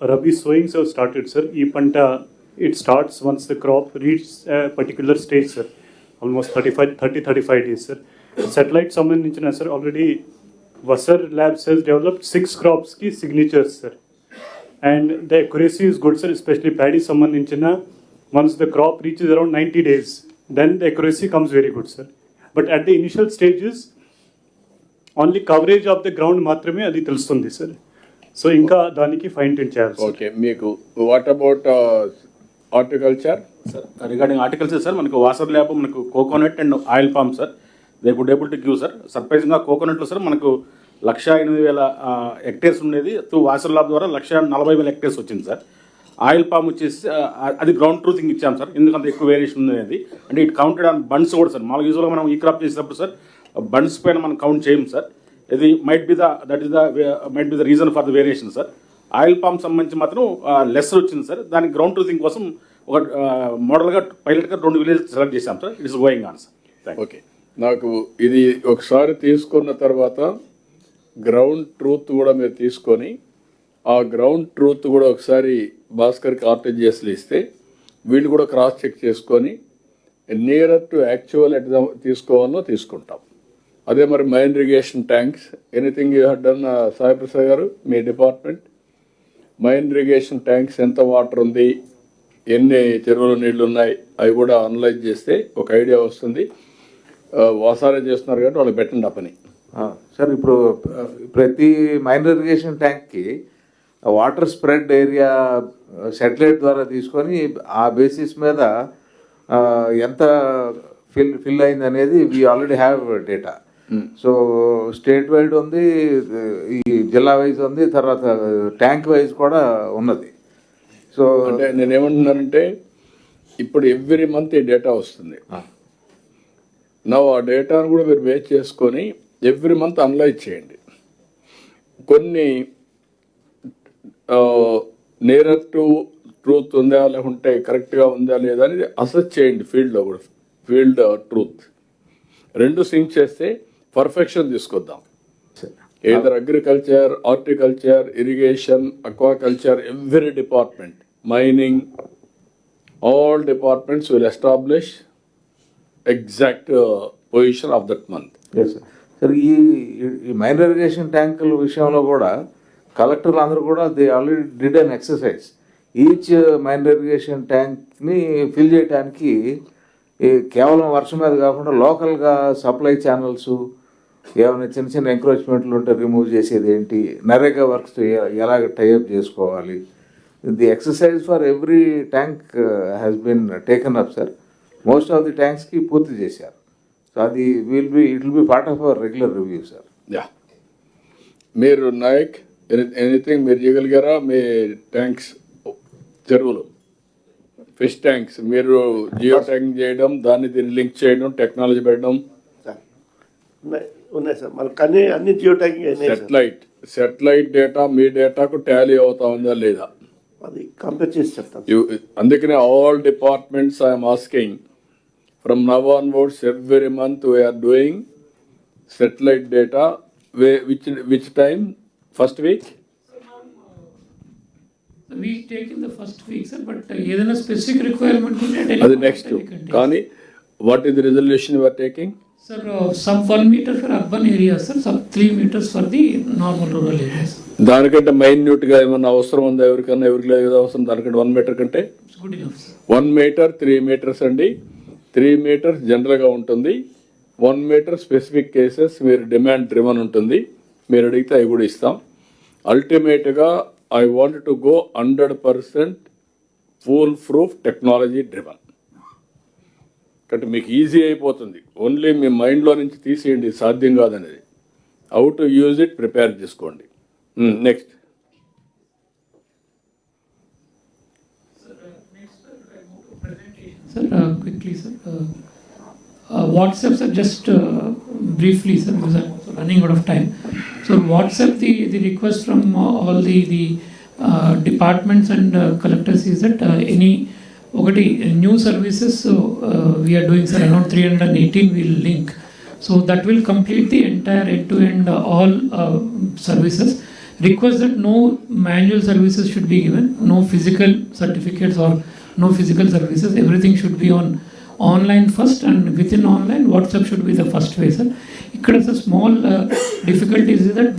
Rabi sowings have started, sir. E panta, it starts once the crop reaches a particular stage, sir. Almost 35 days, sir. Satellite సంబంధించిన, sir, already Vasar Labs has developed 6 crops ki signatures, sir. And the accuracy is good, sir, especially paddy సంబంధించిన. Once the crop reaches around 90 days, then the accuracy comes very good, sir. But at the initial stages, only coverage of the ground మాత్రమే అది తెలుస్తుంది, sir. So ఇంకా దానికి fine tune చేయాలి. Okay, మీకు what about horticulture? Sir regarding articles sir, మనకు వాసర్ lab మనకు coconut and oil palm sir, they could able to give sir. సర్ప్రైజింగ్గా కోకోనట్లో సార్ మనకు 1,08,000 హెక్టేర్స్ ఉండేది, త్రూ వాసర్ ల్యాబ్ ద్వారా 1,40,000 హెక్టేర్స్ వచ్చింది సార్. ఆయిల్ పామ్ వచ్చేసి అది గ్రౌండ్ ట్రూతింగ్ ఇచ్చాం సార్, ఎందుకంత ఎక్కువ వేరియేషన్ ఉంది. అంటే ఇట్ కౌంటెడ్ ఆన్ బండ్స్ కూడా సార్. మామూలుగా యూజువల్గా మనం ఈ క్రాప్ చేసినప్పుడు సార్ బండ్స్ పైన మనం కౌంట్ చేయం సార్. ఇది might be the reason for the variation sir. Oil palm సంబంధించి మాత్రం లెస్సర్ వచ్చింది సార్. దానికి గ్రౌండ్ ట్రూతింగ్ కోసం ఒక మోడల్గా పైలట్గా 2 విలేజ్ సెలెక్ట్ చేశాం sir. It is going on sir. Okay, నాకు ఇది ఒకసారి తీసుకున్న తర్వాత గ్రౌండ్ ట్రూత్ కూడా మీరు తీసుకొని ఆ గ్రౌండ్ ట్రూత్ కూడా ఒకసారి భాస్కర్కి ఆర్టీజీఎస్లు ఇస్తే వీళ్ళు కూడా క్రాస్ చెక్ చేసుకొని నియరర్ టు యాక్చువల్ ఎట్ తీసుకోవాలో తీసుకుంటాం. అదే మరి main irrigation tanks, anything you have done Sai Prasad గారు, మీ డిపార్ట్మెంట్ మైన్ ఇరిగేషన్ ట్యాంక్స్ ఎంత వాటర్ ఉంది, ఎన్ని చెరువుల నీళ్లు ఉన్నాయి, అవి కూడా అనలైజ్ చేస్తే ఒక ఐడియా వస్తుంది. వాసారే చేస్తున్నారు కాబట్టి వాళ్ళకి పెట్టండి ఆ పని. సార్, ఇప్పుడు ప్రతి మైన్ ఇరిగేషన్ ట్యాంక్కి వాటర్ స్ప్రెడ్ ఏరియా శాటిలైట్ ద్వారా తీసుకొని ఆ బేసిస్ మీద ఎంత ఫిల్ అయింది అనేది we already have data. So state wide ఉంది, ఈ జిల్లా వైజ్ ఉంది, తర్వాత ట్యాంక్ వైజ్ కూడా ఉన్నది. సో అంటే నేనేమంటున్నానంటే ఇప్పుడు ఎవ్రీ మంత్ ఈ డేటా వస్తుంది. ఆ డేటాను కూడా మీరు బేస్ చేసుకొని ఎవ్రీ మంత్ అనలైజ్ చేయండి. కొన్ని నియరర్ టు ట్రూత్ ఉందా లేకుంటే కరెక్ట్గా ఉందా లేదా అనేది అసెస్ చేయండి. ఫీల్డ్లో కూడా ఫీల్డ్ ట్రూత్ రెండు సింక్ చేస్తే పర్ఫెక్షన్ తీసుకొద్దాం. Either agriculture, horticulture, irrigation, aquaculture, every department, mining, all departments will establish exact position of that month. Sir, ఈ మైన్ ఇరిగేషన్ ట్యాంకుల విషయంలో కూడా కలెక్టర్లు అందరూ కూడా they already did an exercise. Each minor irrigation ట్యాంక్ని ఫిల్ చేయడానికి కేవలం వర్షం మీద కాకుండా లోకల్గా సప్లై ఛానల్స్, ఏమైనా చిన్న చిన్న ఎంక్రోచ్మెంట్లు ఉంటే రిమూవ్ చేసేది ఏంటి, నరేగా వర్క్స్ ఎలాగ టైఅప్ చేసుకోవాలి, the exercise for every tank has been taken up sir. Most of the ట్యాంక్స్కి పూర్తి చేశారు. సో అది it will be part of our regular review sir. Yeah, మీరు నాయక్ ఎనీథింగ్ మీరు చేయగలిగారా? మీ ట్యాంక్స్, చెరువులు, ఫిష్ ట్యాంక్స్ మీరు జియో ట్యాంక్ చేయడం, దాన్ని దీన్ని లింక్ చేయడం, టెక్నాలజీ పెట్టడం, ఉన్నాయి సార్. మనకు అన్ని జియో ట్యాగింగ్ సెటిలైట్ డేటా మీ డేటాకు టాలీ అవుతా ఉందా లేదా అది కంపేర్ చేసి చెప్తాను. అందుకనే all departments I'm asking from now onwards every month we're doing satellite data, which time? First week? We take in the first week, sir, but ఏదైనా specific requirement ఉంటే అది next. కానీ what is the resolution you are taking? Sir, sub 1 meter for urban areas, sir, sub 3 meters for the normal rural areas. దానికంటే మైన్యూట్గా ఏమన్నా అవసరం ఉందా ఎవరికన్నా? ఎవరికి లేదు అవసరం దానికంటే 1 meter కంటే? It's good enough, sir. 1 meter 3 meters అండి. 3 meters జనరల్గా ఉంటుంది. 1 meter స్పెసిఫిక్ కేసెస్ మీరు డిమాండ్ డ్రివన్ ఉంటుంది. మీరు అడిగితే అవి కూడా ఇస్తాం. అల్టిమేట్గా I want to go 100% full proof technology driven. అంటే మీకు ఈజీ అయిపోతుంది. ఓన్లీ మీ మైండ్లో నుంచి తీసేయండి సాధ్యం కాదనేది. How to use it prepare చేసుకోండి. Next. Sir, quickly, sir. WhatsApp, sir, just briefly, sir, because I'm also running out of time. So WhatsApp, the request from all the departments and collectors is that any new services we are doing, sir, around 318 will link. So that will complete the entire end-to-end all services. Request that no manual services should be given, no physical certificates or no physical services. Everything should be on online first, and within online WhatsApp should be the first way, sir. Ikkada a small difficulty is that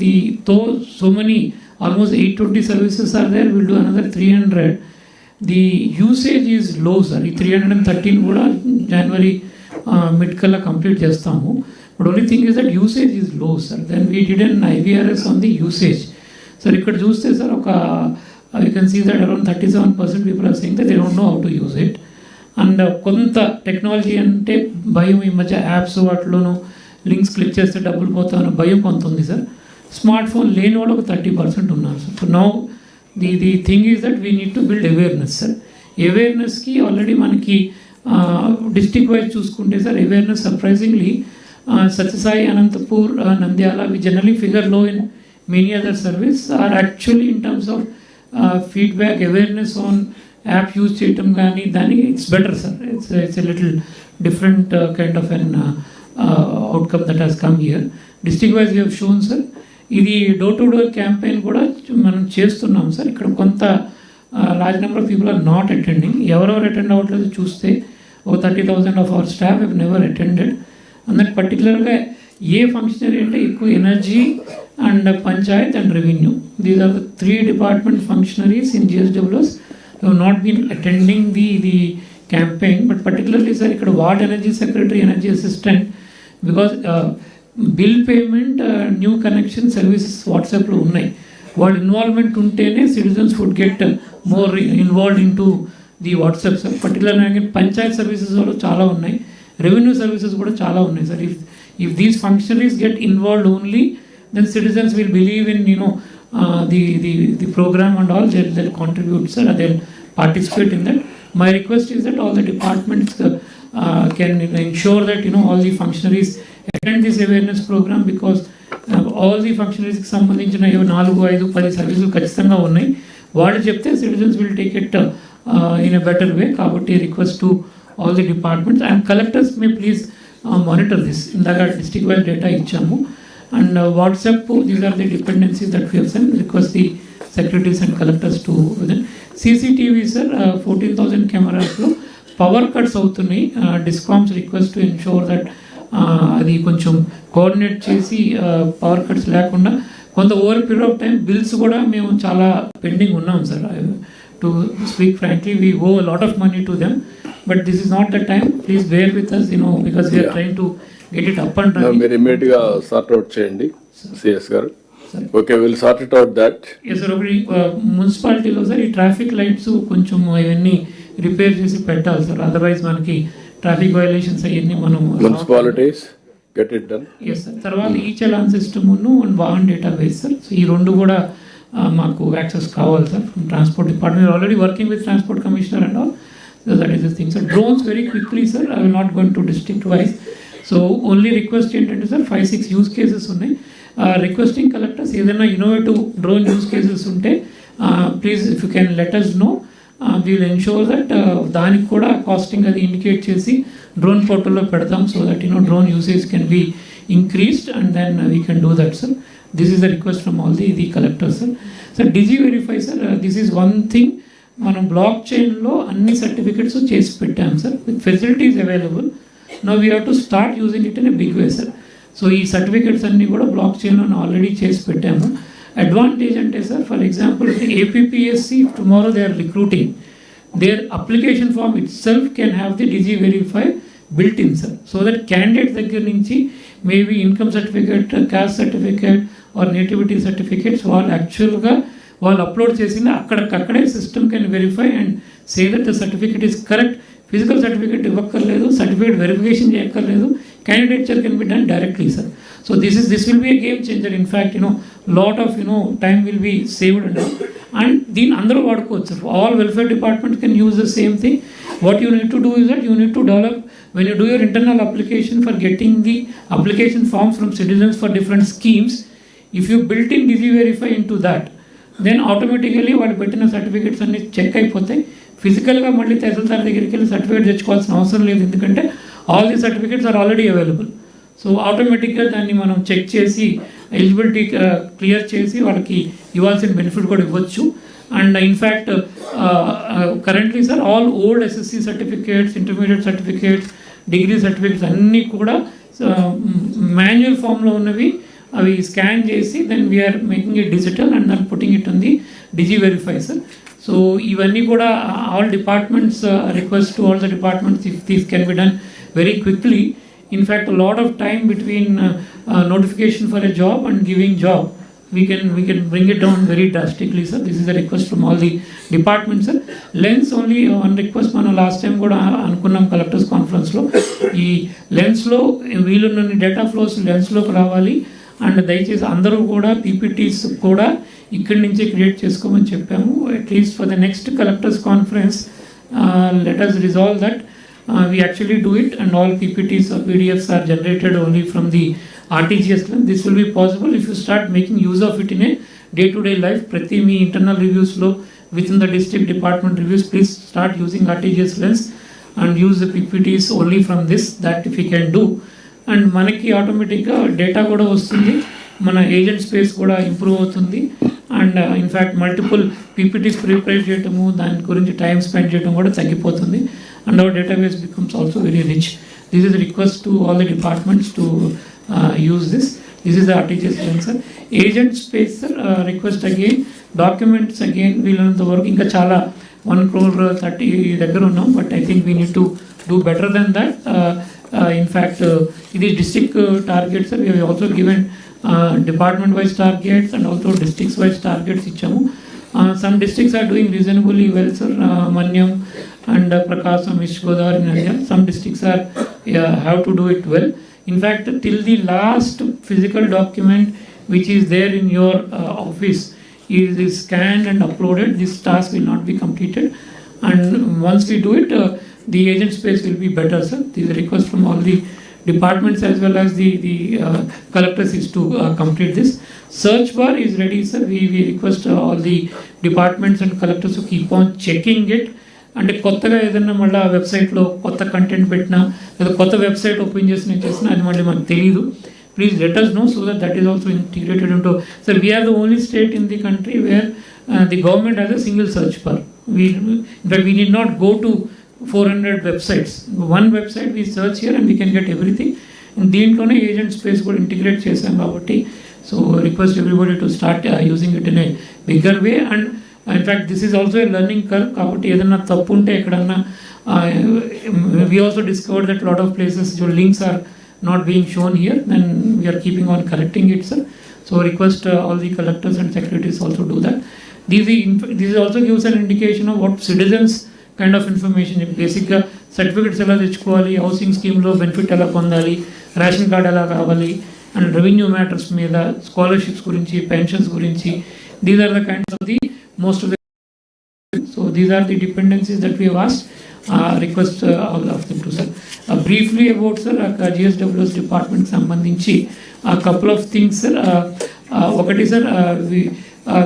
though so many almost 820 services are there, we'll do another 300. The usage is low, sir. 313 kuda January mid kalla complete chestamu. But only thing is that usage is low, sir. Then we did an IVRS on the usage. Sir, ikkada chuste, sir, you can see that around 37% people are saying that they don't know how to use it. And కొంత technology అంటే భయం, ఈ మధ్య apps వాటిలోనూ links click చేస్తే డబ్బులు పోతామని భయం కొంత ఉంది, సార్. స్మార్ట్ ఫోన్ లేని వాళ్ళు ఒక 30% ఉన్నారు, sir. So now the thing is that we need to build awareness, sir. అవేర్నెస్కి ఆల్రెడీ మనకి డిస్ట్రిక్ట్ వైజ్ చూసుకుంటే, sir, awareness surprisingly Sathya Sai, Anantapur, Nandyal, we generally figure లో in many other service are actually in terms of feedback awareness on app use చేయటం కానీ దానికి it's better, sir. It's a little different kind of an outcome that has come here. District wise we have shown, sir. ఇది door to door campaign కూడా మనం చేస్తున్నాం, sir. ఇక్కడ కొంత large number of people are not attending. ఎవరెవరు attend అవ్వట్లేదు చూస్తే ఒక 30,000 of our staff have never attended. అందుకు పర్టికులర్గా ఏ ఫంక్షనరీ అంటే ఎక్కువ energy and panchayat and revenue, these are the 3 department functionaries in GSWS who have not been attending the campaign. But particularly, sir, ikkada ward energy secretary, energy assistant, because bill payment, new connection services WhatsApp lo unnai. Ward involvement untene citizens would get more involved into the WhatsApp, sir. Particularly panchayat services lo chaala unnai, revenue services kuda chaala unnai, sir. If these functionaries get involved only, then citizens will believe in, the program and all. They'll contribute, sir. They'll participate in that. My request is that all the departments can ensure that all the functionaries attend this awareness program, because all the functionaries కి సంబంధించిన 4, 5, 10 సర్వీసులు ఖచ్చితంగా ఉన్నాయి. వాళ్ళు చెప్తే citizens will take it in a better way. కాబట్టి request to all the departments and collectors may please monitor this. ఇందాక district wide data ఇచ్చాము. And WhatsApp, these are the dependencies that we have sent. Request the secretaries and collectors to within. CCTV, sir, 14,000 cameras lo power cuts అవుతున్నాయి. Discoms request to ensure that అది కొంచెం coordinate చేసి power cuts లేకుండా కొంత over period of time bills కూడా మేము చాలా pending ఉన్నాం, sir. To speak frankly, we owe a lot of money to them, but this is not the time. Please bear with us, because we are trying to get it up and running. మీరు ఇమీడియట్గా sort out చేయండి, CS గారు. Okay, will sort it out that. Yes, sir. ఒకటి మున్సిపాలిటీలో, sir, ఈ traffic lights కొంచెం అవన్నీ repair చేసి పెట్టాలి, సార్. అదర్వైజ్ మనకి ట్రాఫిక్ వైలేషన్స్ అవన్నీ మనం municipalities get it done. Yes, sir. తర్వాత ఈ challan system and Vahan database, sir. So ఈ 2 కూడా మాకు యాక్సెస్ కావాలి, sir, from transport department. Already working with transport commissioner and all. So that is the thing, sir. Drones very quickly, sir. I will not go into district wise. So only request ఏంటంటే, sir, 5-6 use cases ఉన్నాయి. Requesting collectors ఏదైనా innovative drone use cases ఉంటే please if you can let us know. We'll ensure that దానికి కూడా costing అది indicate చేసి drone పోర్టల్లో పెడతాం so that drone usage can be increased and then we can do that, sir. This is the request from all the collectors, sir. So DigiVerify, sir, this is one thing. మనం block చైన్లో అన్ని certificates చేసి పెట్టాం sir with facilities available. Now we have to start using it in a big way sir. So ఈ certificates అన్నీ కూడా block చైన్లో already చేసి పెట్టాము. అడ్వాంటేజ్ అంటే sir for example APPSC tomorrow they are recruiting, their application form itself can have the DigiVerify built in, sir, so that candidate దగ్గర నుంచి maybe income certificate, caste certificate or nativity certificates వాళ్ళు యాక్చువల్గా వాళ్ళు upload చేసిన అక్కడికక్కడే system can verify and say that the certificate is correct. Physical certificate ఇవ్వక్కర్లేదు, certificate verification చేయక్కర్లేదు, candidature can be done directly, sir. So this will be a game changer. In fact, lot of time will be saved and then అందరూ వాడుకోవచ్చు, sir. All welfare departments can use the same thing. What you need to do is that you need to develop, when you do your internal application for getting the application forms from citizens for different schemes, if you built in DigiVerify into that, then automatically వాళ్ళు పెట్టిన certificates అన్ని check అయిపోతాయి. ఫిజికల్గా మళ్ళీ తహసీల్దార్ దగ్గరికి వెళ్ళి certificate తెచ్చుకోవాల్సిన అవసరం లేదు, ఎందుకంటే all the certificates are already available. So ఆటోమేటిక్గా దాన్ని మనం చెక్ చేసి ఎలిజిబిలిటీ క్లియర్ చేసి వాళ్ళకి ఇవ్వాల్సిన బెనిఫిట్ కూడా ఇవ్వచ్చు. And in fact currently sir all old SSC certificates, intermediate certificates, degree certificates అన్నీ కూడా మాన్యువల్ ఫామ్లో ఉన్నవి అవి స్కాన్ చేసి then we're making it digital and then putting it on the DigiVerify, sir. So ఇవన్నీ కూడా all departments request to all the departments if these can be done very quickly. In fact, a lot of time between notification for a job and giving job, we can bring it down very drastically, sir. This is a request from all the departments, sir. Lens only one request మనం last time కూడా అనుకున్నాం collectors కాన్ఫరెన్స్లో, ఈ లెన్స్లో వీలున్న data flows లెన్స్లోకి రావాలి. And దయచేసి అందరూ కూడా PPTs కూడా ఇక్కడి నుంచే క్రియేట్ చేసుకోమని చెప్పాము. At least for the next collectors conference let us resolve that. We actually do it and all PPTs or PDFs are generated only from the RTGS lens. This will be possible if you start making use of it in a day-to-day life. Prati me internal reviews lo within the district department reviews, please start using RTGS lens and use the PPTs only from this. That if you can do, and మనకి ఆటోమేటిక్గా data కూడా వస్తుంది, మన agent space కూడా improve అవుతుంది. And in fact multiple PPTs prepare చేయటము, దాని గురించి టైం స్పెండ్ చేయడం కూడా తగ్గిపోతుంది. And our database becomes also very rich. This is a request to all the departments to use this. This is the RTGS lens, sir. Agent space, sir, request again. Documents again, we'll learn the work. Inka chala 1,30 దగ్గర ఉన్నాం, but I think we need to do better than that. In fact, it is district targets, sir. We have also given department-wise targets and also districts-wise targets ఇచ్చాము. Some districts are doing reasonably well, sir. Manyam and Prakasam, East Godavari, Nandyal. Some districts are have to do it well. In fact, till the last physical document which is there in your office is scanned and uploaded, this task will not be completed. And once we do it, the agent space will be better, sir. This is a request from all the departments as well as the collectors is to complete this. Search bar is ready, sir. We request all the departments and collectors to keep on checking it. అంటే కొత్తగా ఏదన్నా మళ్ళీ ఆ వెబ్సైట్లో కొత్త content పెట్టినా లేదా కొత్త వెబ్సైట్ ఓపెన్ చేసినా అది మళ్ళీ మనకు తెలియదు. Please let us know so that is also integrated into. Sir, we are the only state in the country where the government has a single search bar. In fact, we need not go to 400 websites. One website we search here and we can get everything. దీంట్లోనే agent space కూడా integrate చేశాం కాబట్టి so request everybody to start using it in a bigger way. And in fact this is also a learning curve కాబట్టి ఏదన్నా తప్పు ఉంటే ఎక్కడన్నా we also discovered that lot of places your links are not being shown here, then we are keeping on correcting it, sir. So request all the collectors and secretaries also do that. This also gives an indication of what citizens kind of information. Basic certificates ela techukovali, housing scheme lo benefit ela pondali, ration card ela kavali, and revenue matters meeda, scholarships gurinchi, pensions gurinchi. These are the kinds of the most of the. So these are the dependencies that we have asked. Request all of them to, sir. Briefly about, sir, GSWS department sambandhinchi a couple of things, sir. Okati, sir,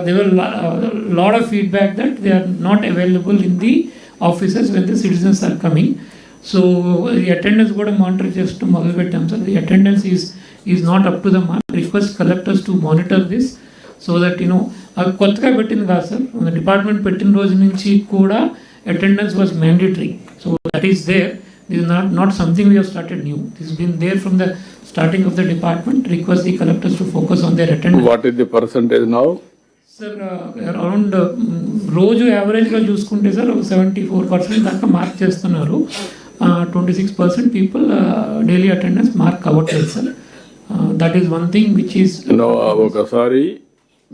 there were a lot of feedback that they are not available in the offices when the citizens are coming. So the attendance కూడా monitor చేస్తూ మొదలు పెట్టాం sir. The attendance is not up to the mark. Request collectors to monitor this so that అది కొత్తగా పెట్టింది కాదు sir. Department పెట్టిన రోజు నుంచి కూడా attendance was mandatory. So that is there. This is not something we have started new. This has been there from the starting of the department. Request the collectors to focus on their attendance. What is the percentage now? Sir around రోజు యావరేజ్గా చూసుకుంటే sir 74% దాకా mark చేస్తున్నారు. 26% people daily attendance mark అవ్వట్లేదు sir. That is one thing which is ఒకసారి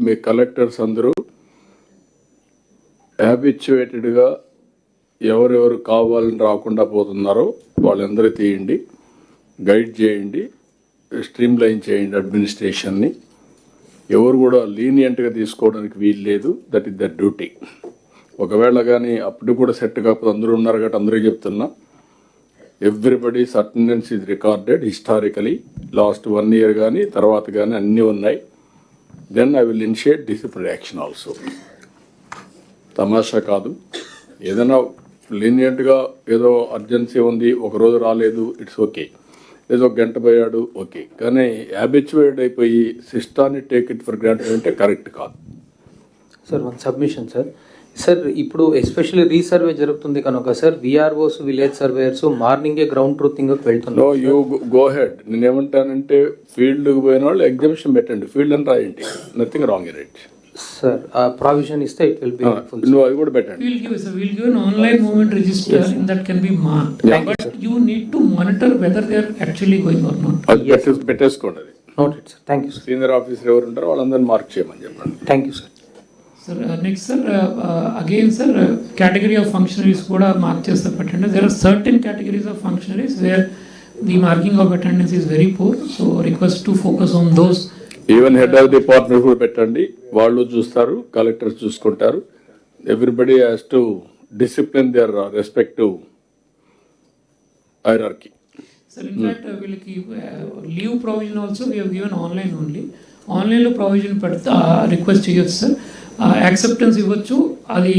మీ collectors అందరూ హ్యాబిచ్యుయేటెడ్గా ఎవరెవరు కావాలని రాకుండా పోతున్నారో వాళ్ళందరూ తీయండి, గైడ్ చేయండి, స్ట్రీమ్ లైన్ చేయండి అడ్మినిస్ట్రేషన్ని. ఎవరు కూడా లీనియంట్గా తీసుకోవడానికి వీలు లేదు. That is the duty. ఒకవేళ కానీ అప్పుడు కూడా సెట్ కాకపోతే అందరూ ఉన్నారు కాబట్టి అందరికీ చెప్తున్నా, everybody's attendance is recorded historically. Last 1 year కానీ తర్వాత కానీ అన్నీ ఉన్నాయి. Then I will initiate disciplinary action also. తమాషా కాదు. ఏదైనా లీనియంట్గా ఏదో అర్జెన్సీ ఉంది, ఒకరోజు రాలేదు, ఇట్స్ ఓకే. ఏదో గంట పోయాడు, ఓకే. కానీ హ్యాబిచ్యుయేట్ అయిపోయి సిస్టాన్ని టేక్ ఇట్ ఫర్ గ్రాంటెడ్ అంటే కరెక్ట్ కాదు sir. One submission sir. Sir ఇప్పుడు ఎస్పెషల్లీ రీసర్వే జరుగుతుంది కనుక సార్ విఆర్ఓస్ విలేజ్ సర్వేయర్స్ మార్నింగే గ్రౌండ్ ట్రూతింగ్కి వెళ్తున్నారు. You go head. నేనేమంటానంటే ఫీల్డ్కి పోయిన వాళ్ళు ఎగ్జిబిషన్ పెట్టండి, ఫీల్డ్ అని రాయండి, nothing wrong in it. Sir provision ఇస్తే ఇట్ విల్ బి హెల్ప్ఫుల్. నువ్వు అది కూడా పెట్టండి. we'll give an online movement register that can be marked. Yeah. But you need to monitor whether they are actually going or not. అది పెట్టేసుకోండి. అది noted sir. Thank you sir. Senior officer ఎవరు ఉంటారో వాళ్ళందరినీ మార్క్ చేయమని చెప్పండి. Thank you sir. Sir, next sir, again sir, category of functionaries కూడా mark చేస్తే పెట్టండి. There are certain categories of functionaries where the marking of attendance is very poor. So request to focus on those. Even head of department కూడా పెట్టండి, వాళ్ళు చూస్తారు, collectors చూసుకుంటారు. Everybody has to discipline their respective hierarchy. Sir, in fact, వీళ్ళకి leave provision also we have given online only. ఆన్లైన్లో provision పెడతా request చేయొచ్చు sir. Acceptance ఇవ్వచ్చు, అది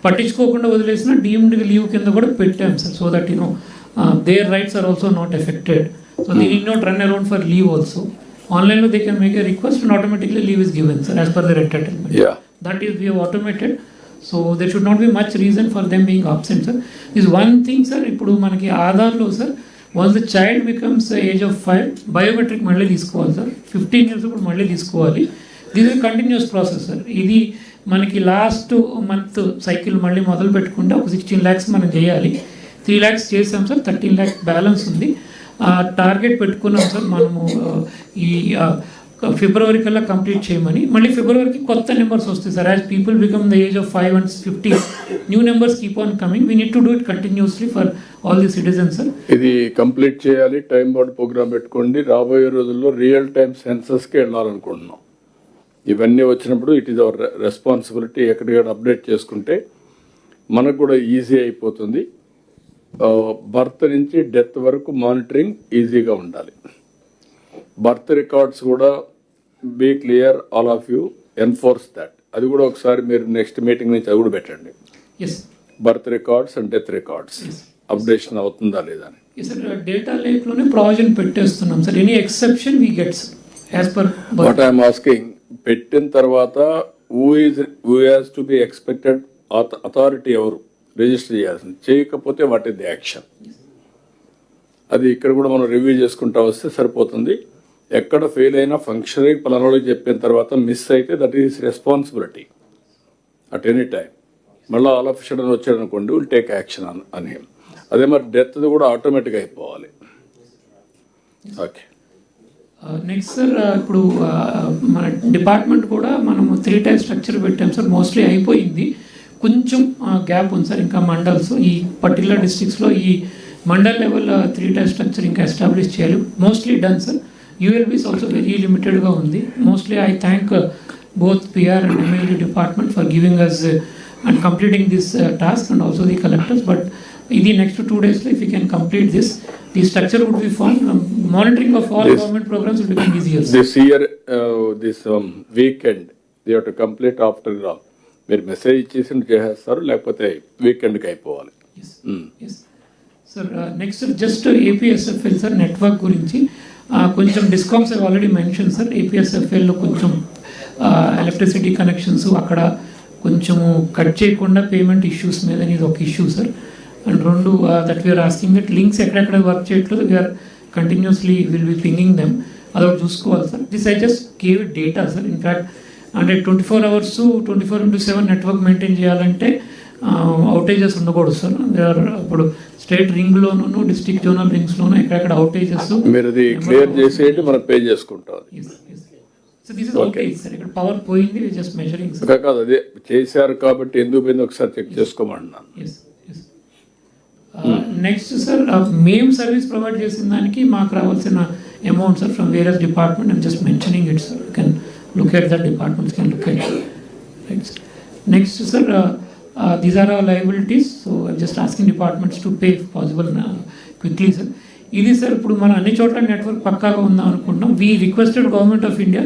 పట్టించుకోకుండా వదిలేసిన డీమ్డ్ లీవ్ కింద కూడా పెట్టాం sir. So that their rights are also not affected. So they need not run around for leave also. Online they can make a request and automatically leave is given, sir, as per their entitlement. Yeah. That is, we have automated. So there should not be much reason for them being absent, sir. Is one thing, sir. ఇప్పుడు మనకి ఆధార్లో sir, once the child becomes the age of 5, biometric మళ్ళీ తీసుకోవాలి sir. 15 years ఇప్పుడు మళ్ళీ తీసుకోవాలి. This is continuous process sir. ఇది మనకి last month cycle మళ్ళీ మొదలు పెట్టుకుంటే ఒక 16 lakhs మనం చేయాలి. 3 lakhs చేసాం సార్. 13 lakhs బ్యాలెన్స్ ఉంది. టార్గెట్ పెట్టుకున్నాం సార్ మనము ఈ ఫిబ్రవరి కల్లా కంప్లీట్ చేయమని. మళ్ళీ ఫిబ్రవరికి కొత్త నెంబర్స్ వస్తాయి sir. As people become the age of 5 and 50, new numbers keep on coming. We need to do it continuously for all the citizens sir. ఇది కంప్లీట్ చేయాలి. టైం బౌండ్ ప్రోగ్రామ్ పెట్టుకోండి. రాబోయే రోజుల్లో రియల్ టైం సెన్సస్కి వెళ్ళాలనుకుంటున్నాం. ఇవన్నీ వచ్చినప్పుడు it is our responsibility. ఎక్కడికక్కడ update చేసుకుంటే మనకు కూడా ఈజీ అయిపోతుంది. బర్త్ నుంచి డెత్ వరకు మానిటరింగ్ ఈజీగా ఉండాలి. బర్త్ రికార్డ్స్ కూడా be clear, all of you enforce that. అది కూడా ఒకసారి మీరు నెక్స్ట్ మీటింగ్ నుంచి అది కూడా పెట్టండి. Birth records and death records updation అవుతుందా లేదా అని. డేటా లేక్లోనే ప్రావిజన్ పెట్టేస్తున్నాం sir. Any exception we gets as per what I'm asking. పెట్టిన తర్వాత who has to be expected authority ఎవరు రిజిస్టర్ చేయాల్సింది, చేయకపోతే వాట్ ఈస్ ది యాక్షన్. అది ఇక్కడ కూడా మనం రివ్యూ చేసుకుంటా వస్తే సరిపోతుంది. ఎక్కడ ఫెయిల్ అయినా ఫంక్షనరీ పలానాళ్ళకి చెప్పిన తర్వాత మిస్ అయితే that is responsibility at any time. మళ్ళీ ఆల్ ఆఫ్ సడన్ వచ్చాడు అనుకోండి, విల్ టేక్ యాక్షన్ అని. అదే మరి డెత్ కూడా ఆటోమేటిక్గా అయిపోవాలి. ఓకే. నెక్స్ట్ సార్, ఇప్పుడు మన డిపార్ట్మెంట్ కూడా మనము 3 type స్ట్రక్చర్ పెట్టాం సార్. మోస్ట్లీ అయిపోయింది. కొంచెం గ్యాప్ ఉంది సార్. ఇంకా మండల్స్ ఈ పర్టికులర్ డిస్ట్రిక్ట్స్లో ఈ మండల్ లెవెల్ 3 type స్ట్రక్చర్ ఇంకా ఎస్టాబ్లిష్ చేయాలి. Mostly done sir. ULBs also very లిమిటెడ్గా ఉంది. Mostly I thank both PR and MLD department for giving us and completing this task and also the collectors. But ఇది next 2 daysలో if you can complete this, the structure would be form. Monitoring of all government programmes will become easier. This year, this weekend, they have to complete after మీరు message ఇచ్చేసి చేసేస్తారు, లేకపోతే వీకెండ్కి అయిపోవాలి. Sir next just APSFL sir network గురించి కొంచెం discoms already mention sir. ఏపీఎస్ఎఫ్ఎల్లో కొంచెం electricity connections అక్కడ కొంచెము కట్ చేయకుండా పేమెంట్ ఇష్యూస్ మీద ఇది ఒక ఇష్యూ సార్. అండ్ రెండు that we're asking that links ఎక్కడెక్కడ వర్క్ చేయట్లేదు we're continuously will be pinging them, అదొకటి చూసుకోవాలి sir. This I just gave it data sir. In fact అంటే 24 hours 24/7 నెట్వర్క్ మెయింటైన్ చేయాలంటే అవుటేజెస్ ఉండకూడదు సార్. ఇప్పుడు స్టేట్ రింగ్లోనూ డిస్ట్రిక్ట్ జోనల్ రింగ్స్లోనూ ఎక్కడెక్కడ అవుటేజెస్ మీరు అది క్లియర్ చేసేయండి, మనం పే చేసుకుంటాం. So this is outage sir. ఇక్కడ పవర్ పోయింది, జస్ట్ మెజరింగ్ సార్. కాదు అదే చేశారు కాబట్టి ఎందుకు పోయింది ఒకసారి చెక్ చేసుకోమంటున్నాను. నెక్స్ట్ సార్ మేము సర్వీస్ ప్రొవైడ్ చేసిన దానికి మాకు రావాల్సిన amount sir from various department. I'm just mentioning it sir. You can look at that departments can look at right sir. Next sir these are our liabilities, so I'm just asking departments to pay if possible quickly sir. ఇది sir ఇప్పుడు మనం అన్ని చోట్ల network పక్కాగా ఉందాం అనుకుంటున్నాం. We requested government of India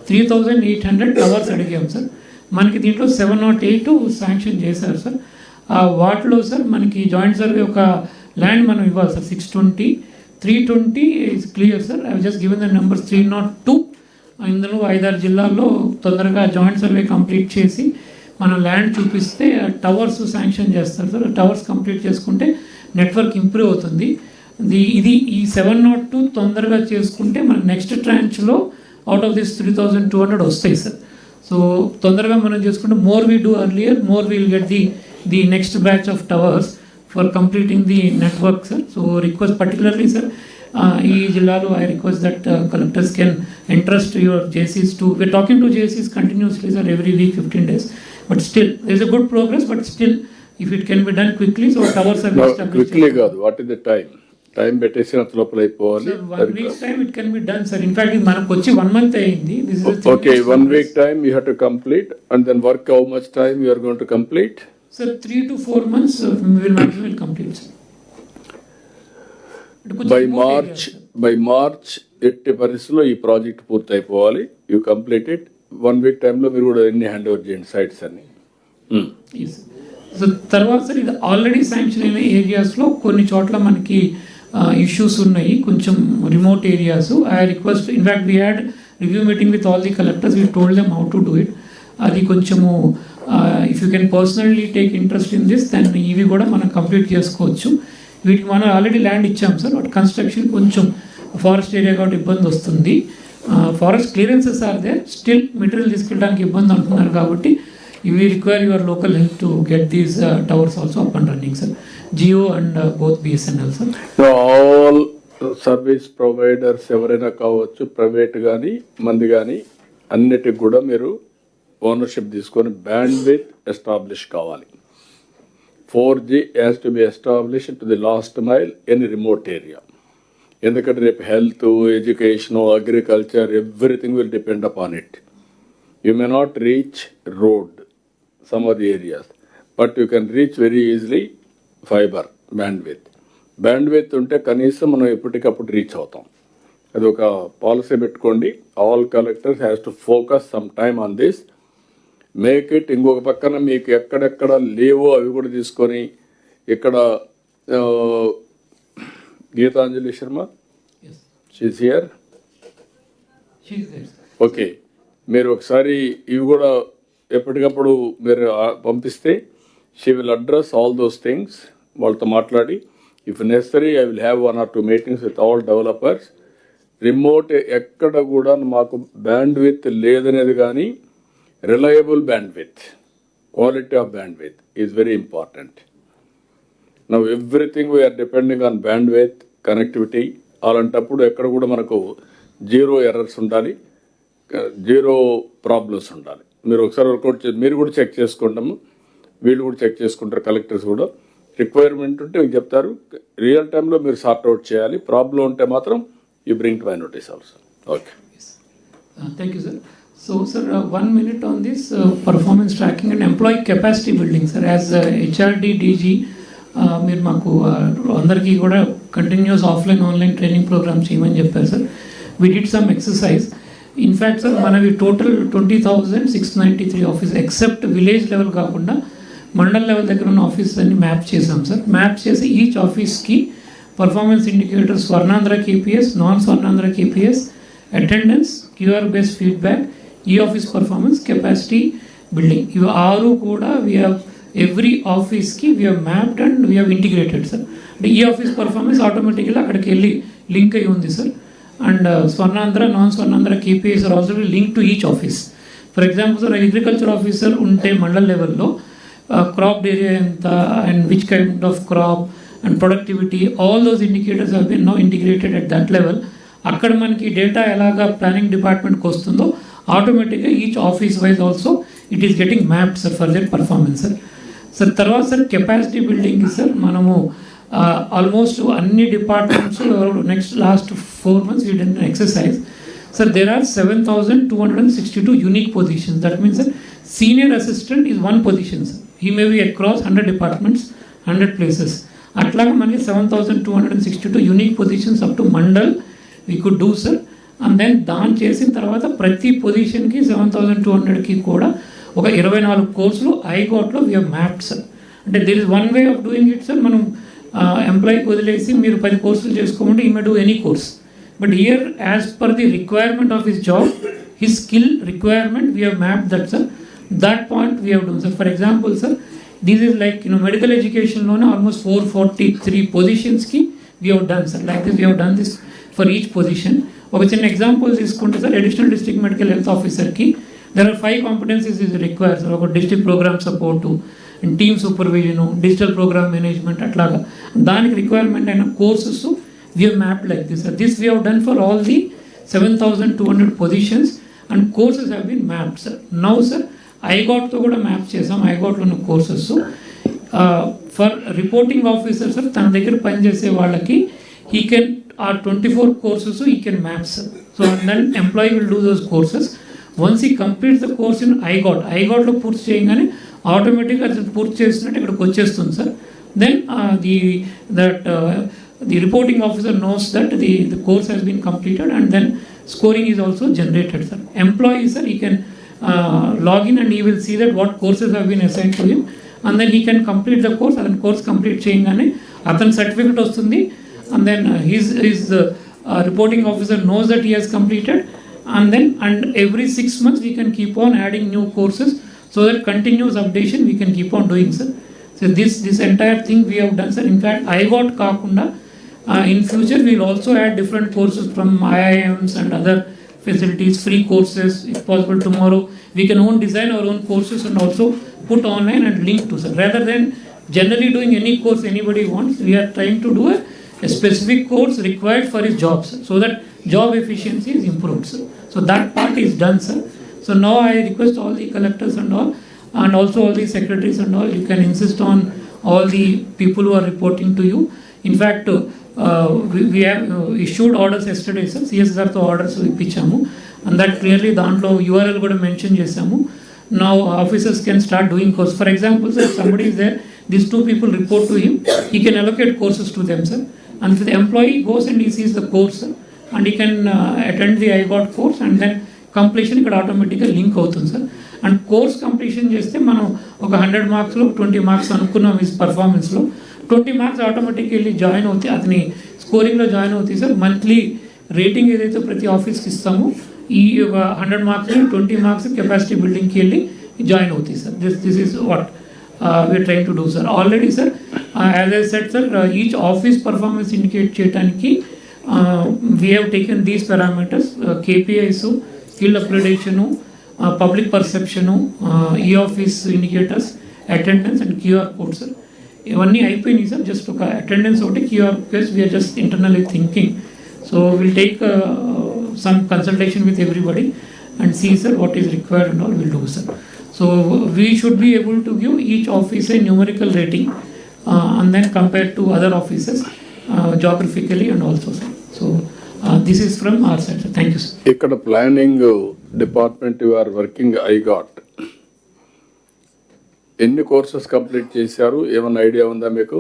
3,800 towers అడిగాం sir. మనకి దీంట్లో 708 శాంక్షన్ చేశారు సార్. వాటిలో సార్ మనకి జాయింట్ సర్వే ఒక ల్యాండ్ మనం ఇవ్వాలి sir 620, 320 is clear sir. I just given the numbers 302. ఇందులో 5-6 జిల్లాల్లో తొందరగా జాయింట్ సర్వే కంప్లీట్ చేసి మనం ల్యాండ్ చూపిస్తే టవర్స్ శాంక్షన్ చేస్తారు సార్. టవర్స్ కంప్లీట్ చేసుకుంటే నెట్వర్క్ ఇంప్రూవ్ అవుతుంది. ఇది ఈ 702 తొందరగా చేసుకుంటే మనకి నెక్స్ట్ ట్రాంచ్లో అవుట్ ఆఫ్ దిస్ 3,200 వస్తాయి సార్. సో తొందరగా మనం చేసుకుంటే more we do earlier more will get the next batch of towers for completing the network sir. So request particularly sir ఈ జిల్లాలో I request that collectors can entrust your JCs to, we're talking to JCs continuously sir every week 15 days, but still there is a good progress, but still if it can be done quickly so towers are established quickly కాదు. What is the time పెట్టేసిన లోపల అయిపోవాలి. 1 week's time it can be done sir. in fact మనకు వచ్చి 1 month అయింది. This is okay, 1 week time you have to complete and then work how much time you are going to complete sir? 3 to 4 months we will maximum complete sir. By March ఎట్టి పరిస్థితుల్లో ఈ project పూర్తి అయిపోవాలి. You completed 1 week టైంలో మీరు కూడా ఎన్ని hand over చేయండి సైట్స్ అన్ని. సో తర్వాత సార్ ఇది ఆల్రెడీ శాంక్షన్ అయిన ఏరియాస్లో కొన్ని చోట్ల మనకి ఇష్యూస్ ఉన్నాయి, కొంచెం remote areas. I request in fact we had review meeting with all the collectors, we told them how to do it. అది కొంచెము if you can personally take interest in this then ఇవి కూడా మనం కంప్లీట్ చేసుకోవచ్చు. వీటికి మనం ఆల్రెడీ ల్యాండ్ ఇచ్చాం sir. But construction కొంచెం ఫారెస్ట్ ఏరియా కాబట్టి ఇబ్బంది వస్తుంది. Forest clearances are there, still material తీసుకెళ్ళడానికి ఇబ్బంది అంటున్నారు కాబట్టి we require your local help to get these towers also up and running sir. Jio and both BSNL sir. So all service providers ఎవరైనా కావచ్చు, private కానీ మంది కానీ, అన్నిటికి కూడా మీరు ఓనర్షిప్ తీసుకొని బ్యాండ్ విత్ ఎస్టాబ్లిష్ కావాలి. 4G has to be established to the last mile in remote area. ఎందుకంటే రేపు health, education, agriculture everything will depend upon it. You may not reach road, some of the areas, but you can reach very easily fiber bandwidth. Bandwidth ఉంటే కనీసం మనం ఎప్పటికప్పుడు reach అవుతాం. అది ఒక policy పెట్టుకోండి. All collectors has to focus some time on this. Make it. ఇంకొక పక్కన మీకు ఎక్కడెక్కడ లేవో అవి కూడా తీసుకొని ఇక్కడ Geetanjali Sharma she's here. Okay, మీరు ఒకసారి ఇవి కూడా ఎప్పటికప్పుడు మీరు పంపిస్తే she will address all those things. వాళ్ళతో మాట్లాడి if necessary I will have 1 or 2 meetings with all developers. Remote ఎక్కడ కూడా మాకు బ్యాండ్ విత్ లేదనేది కానీ reliable bandwidth, quality of band with is very important. Now everything we're depending on bandwidth connectivity. అలాంటప్పుడు ఎక్కడ కూడా మనకు 0 errors ఉండాలి, 0 ప్రాబ్లమ్స్ ఉండాలి. మీరు ఒకసారి వర్కౌట్ మీరు కూడా చెక్ చేసుకుంటాము, వీళ్ళు కూడా చెక్ చేసుకుంటారు, కలెక్టర్స్ కూడా. రిక్వైర్మెంట్ ఉంటే మీకు చెప్తారు, రియల్ టైంలో మీరు సార్ట్ అవుట్ చేయాలి. ప్రాబ్లం ఉంటే మాత్రం you bring to my notice also. Okay, thank you sir. So sir 1 minute on this performance tracking and employee capacity building sir. As HRD DG మీరు మాకు అందరికీ కూడా continuous offline online training programmes చేయమని చెప్పారు sir. We did some exercise. In fact sir మనవి total 20,693 office except village level కాకుండా mandal level దగ్గర ఉన్న ఆఫీస్ అన్ని మ్యాప్ చేసాం సార్. మ్యాప్ చేసి ఈచ్ ఆఫీస్కి performance indicators, Swarnandhra KPIs, non Swarnandhra KPIs, attendance, QR based feedback, e office performance, capacity building, ఇవి 6 కూడా వీ హ్యావ్ ఎవ్రీ ఆఫీస్కి we have mapped and we have integrated sir. అంటే ఈ ఆఫీస్ పర్ఫార్మెన్స్ ఆటోమేటిక్గా అక్కడికి వెళ్ళి లింక్ అయి ఉంది sir. And Swarnandhra, non Swarnandhra KPIs are also link to each office. For example sir, agriculture officer ఉంటే మండల్ లెవెల్లో క్రాప్ ఏరియా ఎంత and which kind of crop and productivity, all those indicators have been now integrated at that level. అక్కడ మనకి data ఎలాగా planning డిపార్ట్మెంట్కి వస్తుందో ఆటోమేటిక్గా each office wise also it is getting mapped sir for that performance sir. Sir తర్వాత sir capacity building sir మనము almost అన్ని departments next last 4 months we done exercise sir. There are 7,262 unique positions. That means sir, senior assistant is one position sir. He may be across 100 departments, 100 places. అట్లాగా మనకి 7,262 unique positions up to mandal we could do sir. And then దాన్ని చేసిన తర్వాత ప్రతి పొజిషన్కి 7,200కి కూడా ఒక 24 కోర్సులు ఐగాట్లో వీ హ్యావ్ మ్యాప్డ్ సార్. అంటే there is one way of doing it sir. మనం ఎంప్లాయీకి వదిలేసి మీరు 10 కోర్సులు చేసుకోమంటే he may do any course. But here as per the requirement of his job, his skill requirement we have mapped that sir. That point we have done sir. For example sir, this is like medical ఎడ్యుకేషన్లోనే almost 443 పొజిషన్స్కి we have done sir. Like this we have done this for each position. ఒక చిన్న example తీసుకుంటే sir, additional district medical health ఆఫీసర్కి there are 5 competencies is require sir. ఒక district programme support, team supervision, digital programme management, అట్లాగా దానికి requirement అయిన courses we have mapped like this sir. This we have done for all the 7,200 positions and courses have been mapped sir. Now sir ఐగాట్తో కూడా map చేసాం. ఐగాట్లో ఉన్న courses for reporting officer sir, తన దగ్గర పనిచేసే వాళ్ళకి he can 24 courses so he can map sir. So and then employee will do those courses. Once he completes the course in IGOT లో పూర్తి చేయగానే ఆటోమేటిక్గా అది పూర్తి చేసినట్టు ఇక్కడికి వచ్చేస్తుంది sir. Then the reporting officer knows that the course has been completed and then scoring is also generated sir. Employee sir, he can log in and he will see that what courses have been assigned to him and then he can complete the course. అతని course complete చేయగానే అతని certificate వస్తుంది. And then his reporting officer knows that he has completed, and every 6 months we can keep on adding new courses so that continuous updation we can keep on doing sir. So this entire thing we have done sir. In fact IGOT kaakunda in future we will also add different courses from IIMs and other facilities, free courses if possible. Tomorrow we can design our own courses and also put online and link to sir. Rather than generally doing any course anybody wants, we are trying to do a specific course required for his job sir, so that job efficiency is improved sir. So that part is done sir. So now I request all the collectors and all, and also all the secretaries and all, you can insist on all the people who are reporting to you. In fact we have issued orders yesterday sir. CS garto orders ippichamu and that clearly dantlo URL kuda mention chesamu. Now officers can start doing course. For example sir, if somebody is there, these 2 people report to him, he can allocate courses to them sir. And if the employee goes and he sees the course and he can attend the IGOT course and then completion ఇక్కడ ఆటోమేటిక్గా link అవుతుంది sir. And course completion చేస్తే మనం ఒక 100 మార్క్స్లో 20 marks అనుకున్నాం ఈ పర్ఫార్మెన్స్లో, 20 marks ఆటోమేటిక్గా వెళ్ళి జాయిన్ అవుతాయి, అతని స్కోరింగ్లో జాయిన్ అవుతాయి సార్. మంత్లీ రేటింగ్ ఏదైతే ప్రతి ఆఫీస్కి ఇస్తామో ఈ 100 మార్క్స్ 20 మార్క్స్ కెపాసిటీ బిల్డింగ్కి వెళ్ళి జాయిన్ అవుతాయి sir. This is what we are trying to do sir. Already sir, as I said sir, each office performance indicate cheyadaniki we have taken these parameters, KPIs, skill upgradation, public perception, e-office indicators, attendance and QR code sir. ఇవన్నీ అయిపోయినాయి sir. Just ఒక attendance ఒకటి QR codes we are just internally thinking. So we'll take some consultation with everybody and see sir what is required and all we'll do sir. So we should be able to give each office a numerical rating and then compare to other offices geographically and also sir. So this is from our side sir. Thank you sir. ఇక్కడ planning department you are working iGOT ఎన్ని courses complete చేశారు, ఏమైనా idea ఉందా మీకు?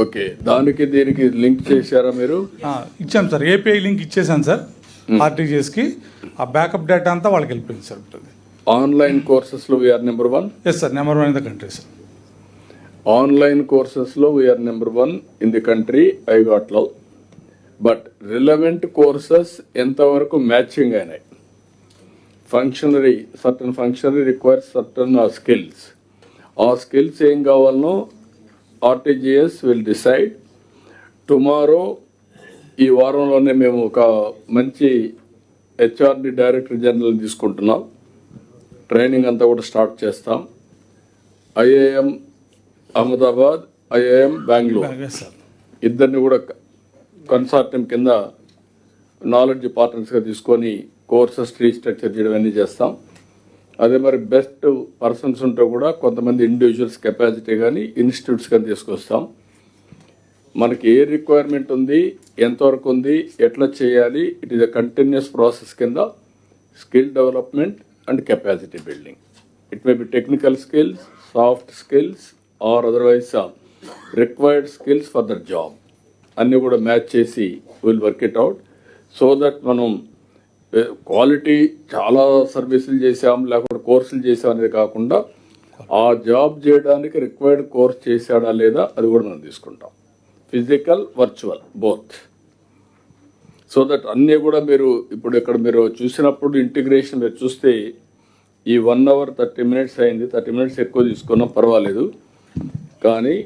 Okay, దానికి దీనికి link చేశారా మీరు? ఇచ్చాం సార్, ఏపీఐ లింక్ ఇచ్చేసాను సార్ ఆర్టీజీఎస్కి. ఆ బ్యాకప్ డేటా అంతా వాళ్ళకి వెళ్ళిపోయింది సార్. ఆన్లైన్ కోర్సెస్లో we are number 1. Yes sir, number 1 in the country sir. Online కోర్సెస్లో we are number 1 in the country, I got love. But relevant courses ఎంతవరకు మ్యాచింగ్ అయినాయి? Certain functionary requires certain skills. ఆ skills ఏం కావాలనో ఆర్టీజీఎస్ విల్ డిసైడ్. టుమారో ఈ వారంలోనే మేము ఒక మంచి హెచ్ఆర్డి డైరెక్టర్ జనరల్ తీసుకుంటున్నాం. ట్రైనింగ్ అంతా కూడా స్టార్ట్ చేస్తాం. ఐఐఎం అహ్మదాబాద్, ఐఐఎం బెంగళూరు ఇద్దరిని కూడా కన్సార్టియం కింద నాలెడ్జ్ పార్ట్నర్స్గా తీసుకొని కోర్సెస్ రీస్ట్రక్చర్ చేయడం అన్నీ చేస్తాం. అదే మరి బెస్ట్ పర్సన్స్ ఉంటే కూడా కొంతమంది ఇండివిజువల్స్ కెపాసిటీ కానీ ఇన్స్టిట్యూట్స్ కానీ తీసుకొస్తాం. మనకి ఏ రిక్వైర్మెంట్ ఉంది, ఎంతవరకు ఉంది, ఎట్లా చేయాలి, it is a continuous process కింద skill development and capacity building. It may be technical skills, soft skills or otherwise required skills for the job అన్నీ కూడా మ్యాచ్ చేసి will work it out. So that మనం quality చాలా సర్వీసులు చేసాం లేకపోతే కోర్సులు చేసాం అనేది కాకుండా ఆ జాబ్ చేయడానికి రిక్వైర్డ్ కోర్స్ చేశాడా లేదా అది కూడా మనం తీసుకుంటాం. Physical, virtual both. So that అన్నీ కూడా మీరు ఇప్పుడు ఇక్కడ మీరు చూసినప్పుడు ఇంటిగ్రేషన్ మీరు చూస్తే ఈ 1 hour 30 minutes అయింది. 30 minutes ఎక్కువ తీసుకున్నాం, పర్వాలేదు. కానీ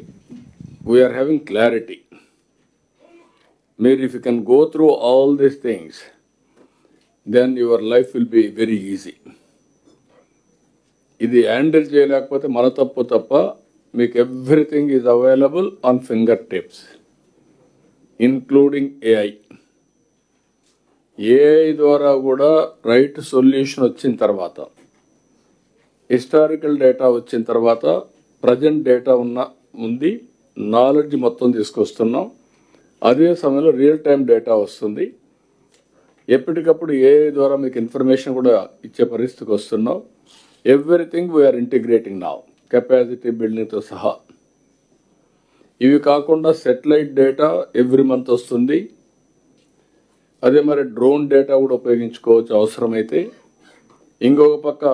వీఆర్ హ్యావింగ్ క్లారిటీ. మీరు if you can go through all these things then your life will be very easy. ఇది హ్యాండిల్ చేయలేకపోతే మన తప్పు తప్ప మీకు everything is available on fingertips including AI. AI ద్వారా కూడా రైట్ సొల్యూషన్ వచ్చిన తర్వాత, హిస్టారికల్ డేటా వచ్చిన తర్వాత, ప్రజెంట్ డేటా ఉంది, నాలెడ్జ్ మొత్తం తీసుకొస్తున్నాం. అదే సమయంలో రియల్ టైం డేటా వస్తుంది. ఎప్పటికప్పుడు ఏఐ ద్వారా మీకు ఇన్ఫర్మేషన్ కూడా ఇచ్చే పరిస్థితికి వస్తున్నాం. Everything we are integrating now, capacity బిల్డింగ్తో సహా. ఇవి కాకుండా సెటిలైట్ డేటా ఎవ్రీ మంత్ వస్తుంది. అదే మరి డ్రోన్ డేటా కూడా ఉపయోగించుకోవచ్చు అవసరమైతే. ఇంకొక పక్క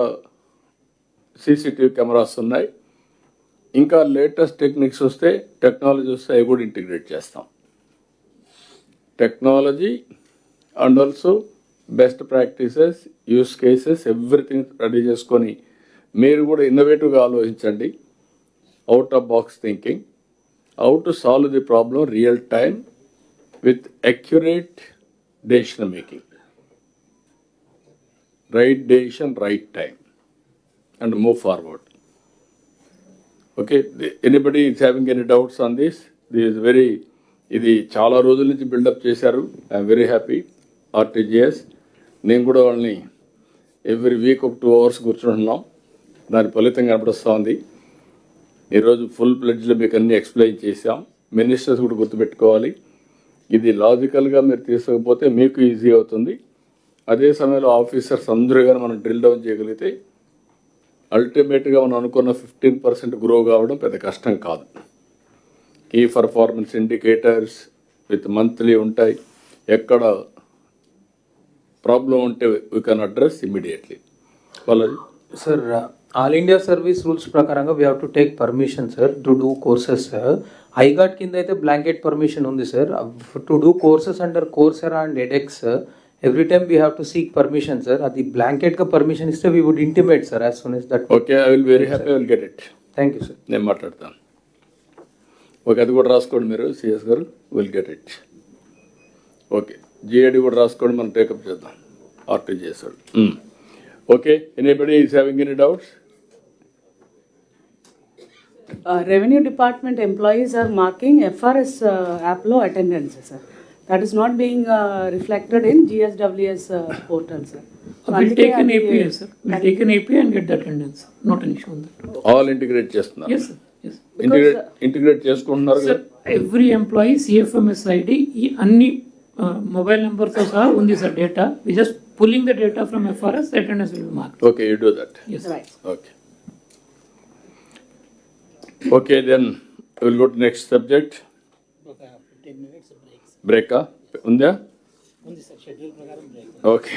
సీసీటీవీ కెమెరాస్ ఉన్నాయి. ఇంకా లేటెస్ట్ టెక్నిక్స్ వస్తే, టెక్నాలజీ వస్తే అవి కూడా ఇంటిగ్రేట్ చేస్తాం. Technology and also best practices, use cases, everything ready చేసుకొని మీరు కూడా ఇన్నోవేటివ్గా ఆలోచించండి. Out of box thinking, how to solve the problem real time with accurate decision making. Right decision, right time and move forward. Okay, anybody is having any doubts on this? ఇది చాలా రోజుల నుంచి buildup చేశారు. I'm very happy. RTGS నేను కూడా వాళ్ళని every week ఒక 2 hours కూర్చుంటున్నాం. దాని ఫలితం కనపడుస్తూ ఉంది. ఈరోజు ఫుల్ ప్లెడ్జ్లో మీకు అన్నీ ఎక్స్ప్లెయిన్ చేశాం. మినిస్టర్స్ కూడా గుర్తుపెట్టుకోవాలి. ఇది లాజికల్గా మీరు తీసుకోకపోతే మీకు ఈజీ అవుతుంది. అదే సమయంలో ఆఫీసర్స్ అందరూ కానీ మనం డ్రిల్ డౌన్ చేయగలిగితే అల్టిమేట్గా మనం అనుకున్న 15% గ్రో కావడం పెద్ద కష్టం కాదు. Key performance indicators with monthly ఉంటాయి. ఎక్కడ ప్రాబ్లం ఉంటే వీ కెన్ అడ్రస్ ఇమ్మీడియట్లీ. వాళ్ళది sir all India service rules ప్రకారంగా we have to take permission sir to do courses. IGOT కింద అయితే బ్లాంకెట్ పర్మిషన్ ఉంది sir. To do courses under Coursera and edX every time we have to seek permission sir. అది బ్లాంకెట్గా permission ఇస్తే we would intimate sir as soon as as. Okay, I will very happy, I will get it. Thank you sir. నేను మాట్లాడతాను. Okay, అది కూడా రాసుకోండి మీరు, CS గారు. Will get it. Okay, GID కూడా రాసుకోండి, మనం టేకప్ చేద్దాం. ఆర్టీజీఎస్ వాళ్ళు. Okay, anybody is having any doubts? Revenue department employees are marking FRS app low attendance, sir. That is not being reflected in GSWS portal, sir. We'll take an API, sir. We'll take an API and get the attendance. Not an issue on that. All integrate చేస్తున్నారు? Yes, sir. Yes. Integrate చేసుకుంటున్నారు Sir, every employee CFMS ID, అన్ని mobile నెంబర్తో సహా ఉంది sir data. We just pulling the data from FRS, attendance will be marked. Okay, you do that. Yes. Right. Okay. Okay, then we'll go to next subject. బ్రేకా ఉందా? Okay.